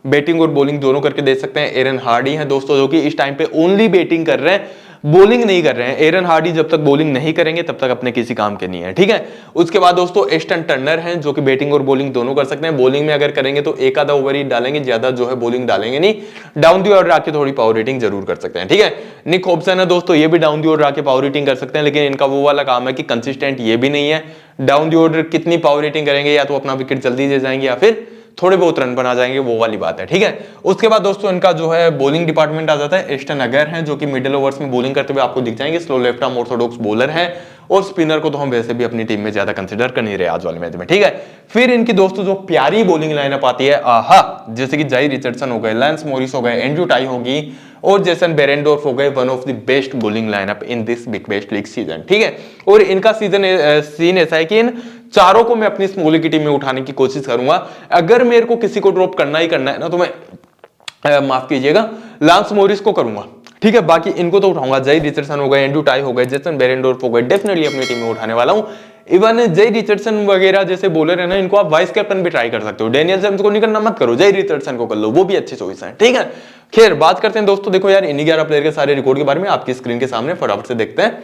बैटिंग और बॉलिंग दोनों करके दे सकते हैं। एरन हार्डी है दोस्तों, जो कि इस टाइम पे ओनली बैटिंग कर रहे हैं, बॉलिंग नहीं कर रहे हैं। एरन हार्डी जब तक बॉलिंग नहीं करेंगे तब तक अपने किसी काम के नहीं है। ठीक है, उसके बाद दोस्तों एस्टन टर्नर हैं, जो कि बैटिंग और बॉलिंग दोनों कर सकते हैं। बॉलिंग में अगर करेंगे तो एक आधा ओवर ही डालेंगे, ज्यादा जो है बॉलिंग डालेंगे नहीं, डाउन दी ऑर्डर आके थोड़ी पावर रेटिंग जरूर कर सकते हैं। ठीक है, निक हॉब्सन है दोस्तों, ये भी डाउन दी ऑर्डर आके पावर रेटिंग कर सकते हैं, लेकिन इनका वो वाला काम है कि कंसिस्टेंट ये भी नहीं है। डाउन दी ऑर्डर कितनी पावर रेटिंग करेंगे, या तो अपना विकेट जल्दी दे जाएंगे या फिर थोड़े बहुत रन बना जाएंगे, वो वाली बात है। ठीक है, उसके बाद दोस्तों इनका जो है बॉलिंग डिपार्टमेंट आ जाता है। एस्टन अगर हैं, जो कि मिडिल ओवर्स में बॉलिंग करते हुए आपको दिख जाएंगे, slow left arm Orthodox bowler हैं, और स्पिनर को तो हम वैसे भी अपनी टीम में ज्यादा कंसीडर कर नहीं रहे आज वाले मैच में। ठीक है, फिर इनकी दोस्तों जो प्यारी बॉलिंग लाइनअप आती है, आहा, जैसे कि जाई रिचर्डसन हो गए, लैंस मॉरिस हो गए, एंड्रू टाई होगी और जेसन बेरेंडोर्फ हो गए, one of the best bowling lineup in this big bash league season. ठीक है, और इनका सीन ऐसा है कि इन चारों को मैं अपनी स्मॉल लीग की टीम में उठाने की कोशिश करूंगा। अगर मेरे को किसी को ड्रॉप करना ही करना है ना, तो मैं माफ कीजिएगा लांस मॉरिस को करूंगा। ठीक है, बाकी इनको तो उठाऊंगा, जय रिचर्डसन हो गए, एंड्रू टाई हो गए, जेसन बेरेंडोर्फ हो गए, डेफिनेटली अपनी टीम में उठाने वाला हूं। इवन जय रिचर्डसन वगैरह जैसे बॉलर है ना, इनको आप वाइस कैप्टन भी ट्राई कर सकते हो। डेनियल जेम्स को नहीं करना मत करो, जय रिचर्डसन को कर लो, वो भी अच्छी चॉइस है। ठीक है, खैर बात करते हैं दोस्तों, देखो यार इन्हीं 11 प्लेयर के सारे रिकॉर्ड के बारे में आपकी स्क्रीन के सामने फटाफट से देखते हैं।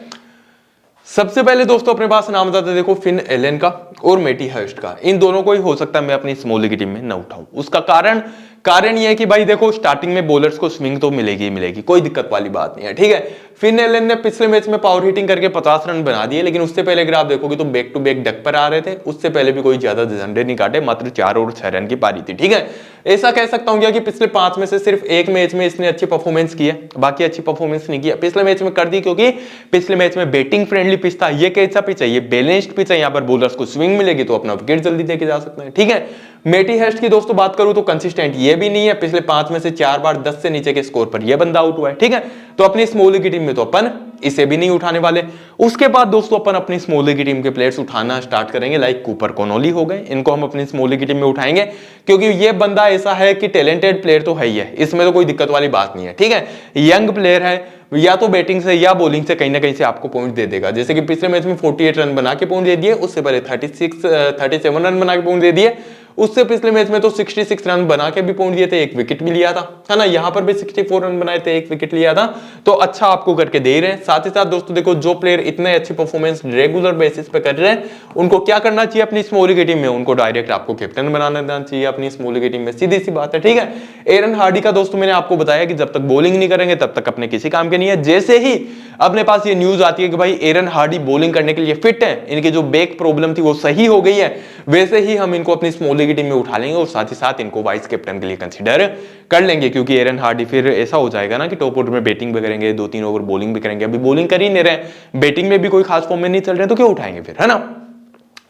सबसे पहले दोस्तों अपने पास नाम आता है देखो फिन एलन का और मैटी हर्स्ट का। इन दोनों को ही हो सकता है मैं अपनी स्मॉल लीग की टीम में न उठाऊं। उसका कारण यह है कि भाई देखो स्टार्टिंग में बॉलर्स को स्विंग तो मिलेगी ही मिलेगी, कोई दिक्कत वाली बात नहीं है। ठीक है, फिन एलन ने पिछले मैच में पावर हिटिंग करके 50 रन बना दिए, लेकिन उससे पहले अगर आप देखोगे तो बैक टू बैक डक पर आ रहे थे, उससे पहले भी कोई ज्यादा झंडे नहीं काटे, मात्र 4 और 6 रन की पारी थी। ठीक है, ऐसा कह सकता हूं कि पिछले 5 में से सिर्फ एक मैच में इसने अच्छी परफॉर्मेंस की है, बाकी अच्छी परफॉर्मेंस नहीं किया। पिछले मैच में कर दी क्योंकि पिछले मैच में बैटिंग फ्रेंडली पिच था। ये कैसा पिच है, ये बैलेंस्ड पिच है, यहाँ पर बॉलर्स को स्विंग मिलेगी तो अपना विकेट जल्दी देके जा सकते हैं। ठीक है, मैटी हर्स्ट की दोस्तों बात करूं तो कंसिस्टेंट ये भी नहीं है, पिछले 5 में से 4 बार 10 से नीचे के स्कोर पर यह बंदा आउट हुआ है। ठीक है, तो अपनी स्मॉल लीग की टीम में तो अपन इसे भी नहीं उठाने वाले। उसके बाद दोस्तों अपन अपनी स्मॉल लीग की टीम के प्लेयर्स उठाना स्टार्ट करेंगे, लाइक कूपर कॉनोली हो गए, इनको हम अपनी स्मॉल लीग की टीम में उठाएंगे क्योंकि ये बंदा ऐसा है कि टैलेंटेड प्लेयर तो है ही है, इसमें तो कोई दिक्कत वाली बात नहीं है। ठीक है, यंग प्लेयर है, या तो बैटिंग से या बॉलिंग से कहीं ना कहीं से आपको पॉइंट दे देगा। जैसे कि पिछले मैच में 48 रन बना के पॉइंट दे दिए, उससे पहले 37 रन बना के पॉइंट दे दिए, उससे पिछले मैच में तो 66 रन बना के भी पहुंच दिए थे, एक विकेट भी लिया था, है ना। यहाँ पर भी 64 रन बनाए थे, एक विकेट लिया था, तो अच्छा आपको करके दे रहे हैं। साथ ही साथ दोस्तों देखो, जो प्लेयर इतने अच्छे परफॉर्मेंस रेगुलर बेसिस पे कर रहे हैं, उनको क्या करना चाहिए अपनी स्मॉल लीग टीम में, उनको डायरेक्ट आपको कैप्टन बनाना देना चाहिए अपनी स्मॉल लीग टीम में, सीधी सी बात है, ठीक है। एरन हार्डी का दोस्तों मैंने आपको बताया कि जब तक बॉलिंग नहीं करेंगे तब तक अपने किसी काम के नहीं है। जैसे ही अपने पास ये न्यूज आती है कि भाई एरन हार्डी बॉलिंग करने के लिए फिट है, इनकी जो बैक प्रॉब्लम थी वो सही हो गई है, वैसे ही हम इनको अपनी स्मॉल लीग टीम में उठा लेंगे और साथ ही साथ इनको वाइस कैप्टन के लिए कंसीडर कर लेंगे, क्योंकि एरन हार्डी फिर ऐसा हो जाएगा ना कि टॉप ऑर्डर में बैटिंग भी करेंगे, 2-3 ओवर बॉलिंग भी करेंगे। अभी बॉलिंग कर ही नहीं रहे, बैटिंग में भी कोई खास फॉर्म में नहीं चल रहे, तो क्यों उठाएंगे फिर, है ना।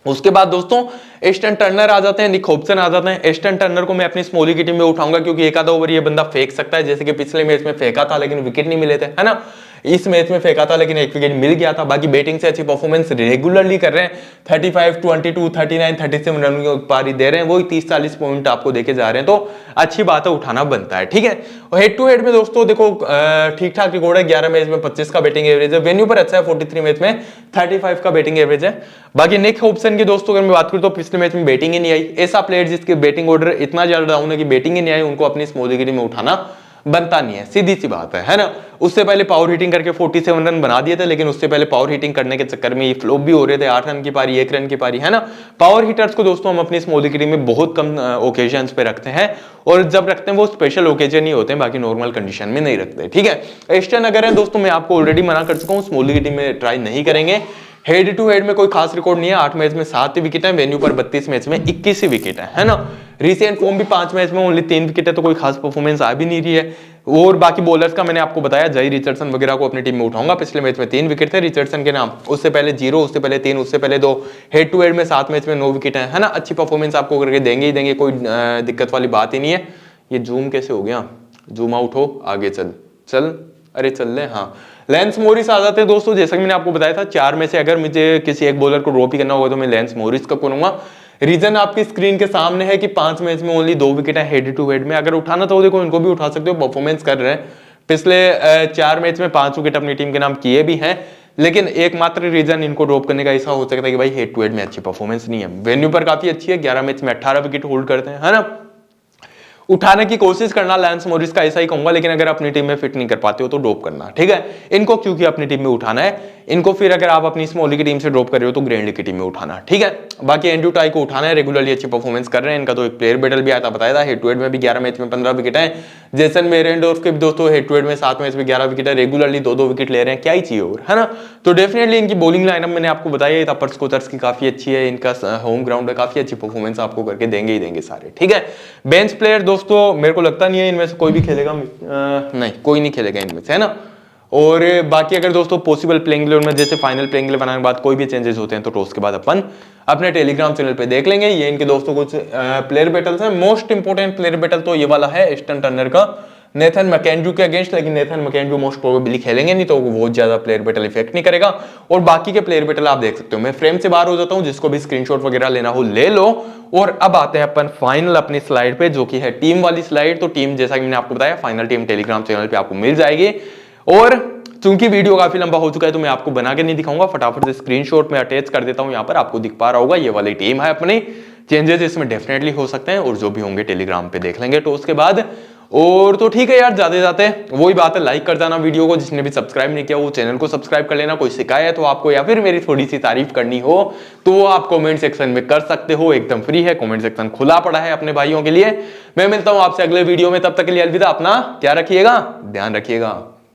उसके बाद दोस्तों एस्टन टर्नर आ जाते हैं, निक हॉब्सन आ जाते हैं। एस्टन टर्नर को मैं अपनी स्मॉल लीग टीम में उठाऊंगा क्योंकि एक आधा ओवर ये बंदा फेंक सकता है, जैसे कि पिछले मैच में फेंका था लेकिन विकेट नहीं मिले थे, है ना। इस मैच में फेंका था लेकिन एक विकेट मिल गया था। बाकी बैटिंग से अच्छी परफॉर्मेंस रेगुलरली कर रहे हैं, 35, 22, 39, 37 रन की पारी दे रहे हैं, वही 30-40 पॉइंट आपको देके जा रहे हैं, तो अच्छी बात है, उठाना बनता है, ठीक है। और हेड टू हेड में दोस्तों देखो ठीक ठाक रिकॉर्ड है, 11 मैच में 25 का बैटिंग एवरेज है, वेन्यू पर अच्छा है, 43 मैच में 35 का बैटिंग एवरेज है। बाकी निक हॉब्सन की दोस्तों अगर मैं बात करूं तो पिछले मैच में बैटिंग ही नहीं आई। ऐसा प्लेयर जिसके बैटिंग ऑर्डर इतना ज्यादा डाउन है कि बैटिंग ही नहीं आई, उनको अपनी स्मॉल लीग टीम में उठाना बनता नहीं है, सीधी सी बात है ना। उससे पहले पावर हिटिंग करके 47 रन बना दिए थे, लेकिन उससे पहले पावर हिटिंग करने के चक्कर में ये फ्लॉप भी हो रहे थे, 8 रन की पारी, 1 रन की पारी, है ना। पावर हिटर्स को दोस्तों हम अपनी स्मॉल लीग टीम में बहुत कम ओकेजन्स पे रखते हैं, और जब रखते हैं वो स्पेशल ओकेजन ही होते हैं, बाकी नॉर्मल कंडीशन में नहीं रखते, ठीक है। एस्टन अगर है दोस्तों, मैं आपको ऑलरेडी मना कर चुका हूँ, स्मॉल लीग टीम में ट्राई नहीं करेंगे। हेड टू हेड में कोई खास रिकॉर्ड नहीं है, 8 मैच में 7 विकेट है, वेन्यू पर 32 मैच में 21 विकेट है ना। रिसेंट फॉर्म भी 5 मैच में ओनली 3 विकेट है, तो कोई खास परफॉर्मेंस आ भी नहीं रही है। और बाकी बॉलर्स का मैंने आपको बताया, जय रिचर्डसन वगैरह को अपनी टीम में उठाऊंगा। पिछले मैच में 3 विकेट थे रिचर्डसन के नाम, उससे पहले 0, उससे पहले 3, उससे पहले 2। हेड टू हेड में 7 मैच में 9 विकेट है ना। अच्छी परफॉर्मेंस आपको करके देंगे ही देंगे, कोई दिक्कत वाली बात ही नहीं है। ये जूम कैसे हो गया, जूम आउट हो, आगे चल, अरे चल ले, हाँ। लेंस मॉरिस आ जाते हैं दोस्तों, जैसा कि मैंने आपको बताया था, 4 में से अगर मुझे किसी एक बॉलर को ड्रॉप ही करना होगा तो मैं लेंस मॉरिस का करूंगा। रीजन आपकी स्क्रीन के सामने है कि 5 मैच में ओनली 2 विकेट है हेड टू हेड में। अगर उठाना तो देखो इनको भी उठा सकते हो, परफॉर्मेंस कर रहे हैं, पिछले 4 मैच में 5 विकेट अपनी टीम के नाम किए भी हैं, लेकिन एकमात्र रीजन इनको ड्रॉप करने का ऐसा हो सकता है कि भाई हेड टू हेड में अच्छी परफॉर्मेंस नहीं है। वेन्यू पर काफी अच्छी है, 11 मैच में 18 विकेट होल्ड करते हैं, है ना। उठाने की कोशिश करना लेंस मॉरिस का, ऐसा ही कहूंगा, लेकिन अगर अपनी टीम में फिट नहीं कर पाते हो तो ड्रॉप करना, ठीक है। इनको क्योंकि अपनी टीम में उठाना है, इनको फिर अगर आप अपनी स्मॉल लीग की टीम से ड्रॉप कर रहे हो तो ग्रैंड लीग की टीम में उठाना, ठीक है। बाकी एंड्रू टाई को उठाना है, रेगुलरली अच्छी परफॉर्मेंस कर रहे हैं, इनका तो एक प्लेयर बैटल भी आता बताया था, हेड टू हेड में भी 11 मैच में 15 विकेट है। जेसन मेरेंडोर्फ के भी दोस्तों हेड टू हेड में 7 मैच में 11 विकेट है, रेगुलरली 2-2 विकेट ले रहे हैं, क्या ही चाहिए और, है ना। तो डेफिनेटली इनकी बॉलिंग लाइनअप मैंने आपको बताया, अपर्स कोचर्स की काफी अच्छी है, इनका होम ग्राउंड है, काफी अच्छी परफॉर्मेंस आपको करके देंगे ही देंगे सारे, ठीक है। बेंच प्लेयर दोस्तों मेरे को लगता नहीं है इनमें से कोई भी खेलेगा, नहीं कोई नहीं खेलेगा इनमें से, है ना। और बाकी अगर दोस्तों पॉसिबल प्लेइंग 11 में जैसे फाइनल प्लेइंग 11 बनाने के बाद कोई भी चेंजेस होते हैं तो टॉस के बाद अपन अपने टेलीग्राम चैनल पे देख लेंगे। ये इनके दोस्तों कुछ प्लेयर बैटल्स हैं। मोस्ट इंपोर्टेंट प्लेयर बैटल तो ये वाला है एस्टन टर्नर का नेथन मैकेंड्रू के अगेंस्ट, लेकिन नेथन मैकेंड्रू मोस्ट प्रोबेबली खेलेंगे नहीं, तो वो बहुत ज्यादा प्लेयर बैटल इफेक्ट नहीं करेगा। और बाकी के प्लेयर बैटल आप देख सकते हो। मैं फ्रेम से बाहर हो जाता हूं, जिसको भी स्क्रीनशॉट वगैरह लेना हो ले लो। और अब आते हैं अपन फाइनल अपनी स्लाइड पे, जो कि है टीम वाली स्लाइड। तो टीम जैसा कि मैंने आपको बताया, फाइनल टीम टेलीग्राम चैनल पे आपको मिल जाएगी। और चूंकि वीडियो काफी लंबा हो चुका है तो मैं आपको बना के नहीं दिखाऊंगा, फटाफट से स्क्रीनशॉट में अटैच कर देता हूं। यहाँ पर आपको दिख पा रहा होगा, ये वाली टीम है अपनी। चेंजेस इसमें डेफिनेटली हो सकते हैं, और जो भी होंगे टेलीग्राम पे देख लेंगे टॉस के बाद। और तो ठीक है यार, जाते जाते वही बात है, लाइक कर देना वीडियो को। जिसने भी सब्सक्राइब नहीं किया वो चैनल को सब्सक्राइब कर लेना। कोई शिकायत हो आपको या फिर मेरी थोड़ी सी तारीफ करनी हो तो आप कमेंट सेक्शन में कर सकते हो, एकदम फ्री है, कमेंट सेक्शन खुला पड़ा है अपने भाइयों के लिए। मैं मिलता हूं आपसे अगले वीडियो में, तब तक के लिए अलविदा। अपना क्या रखिएगा, ध्यान रखिएगा।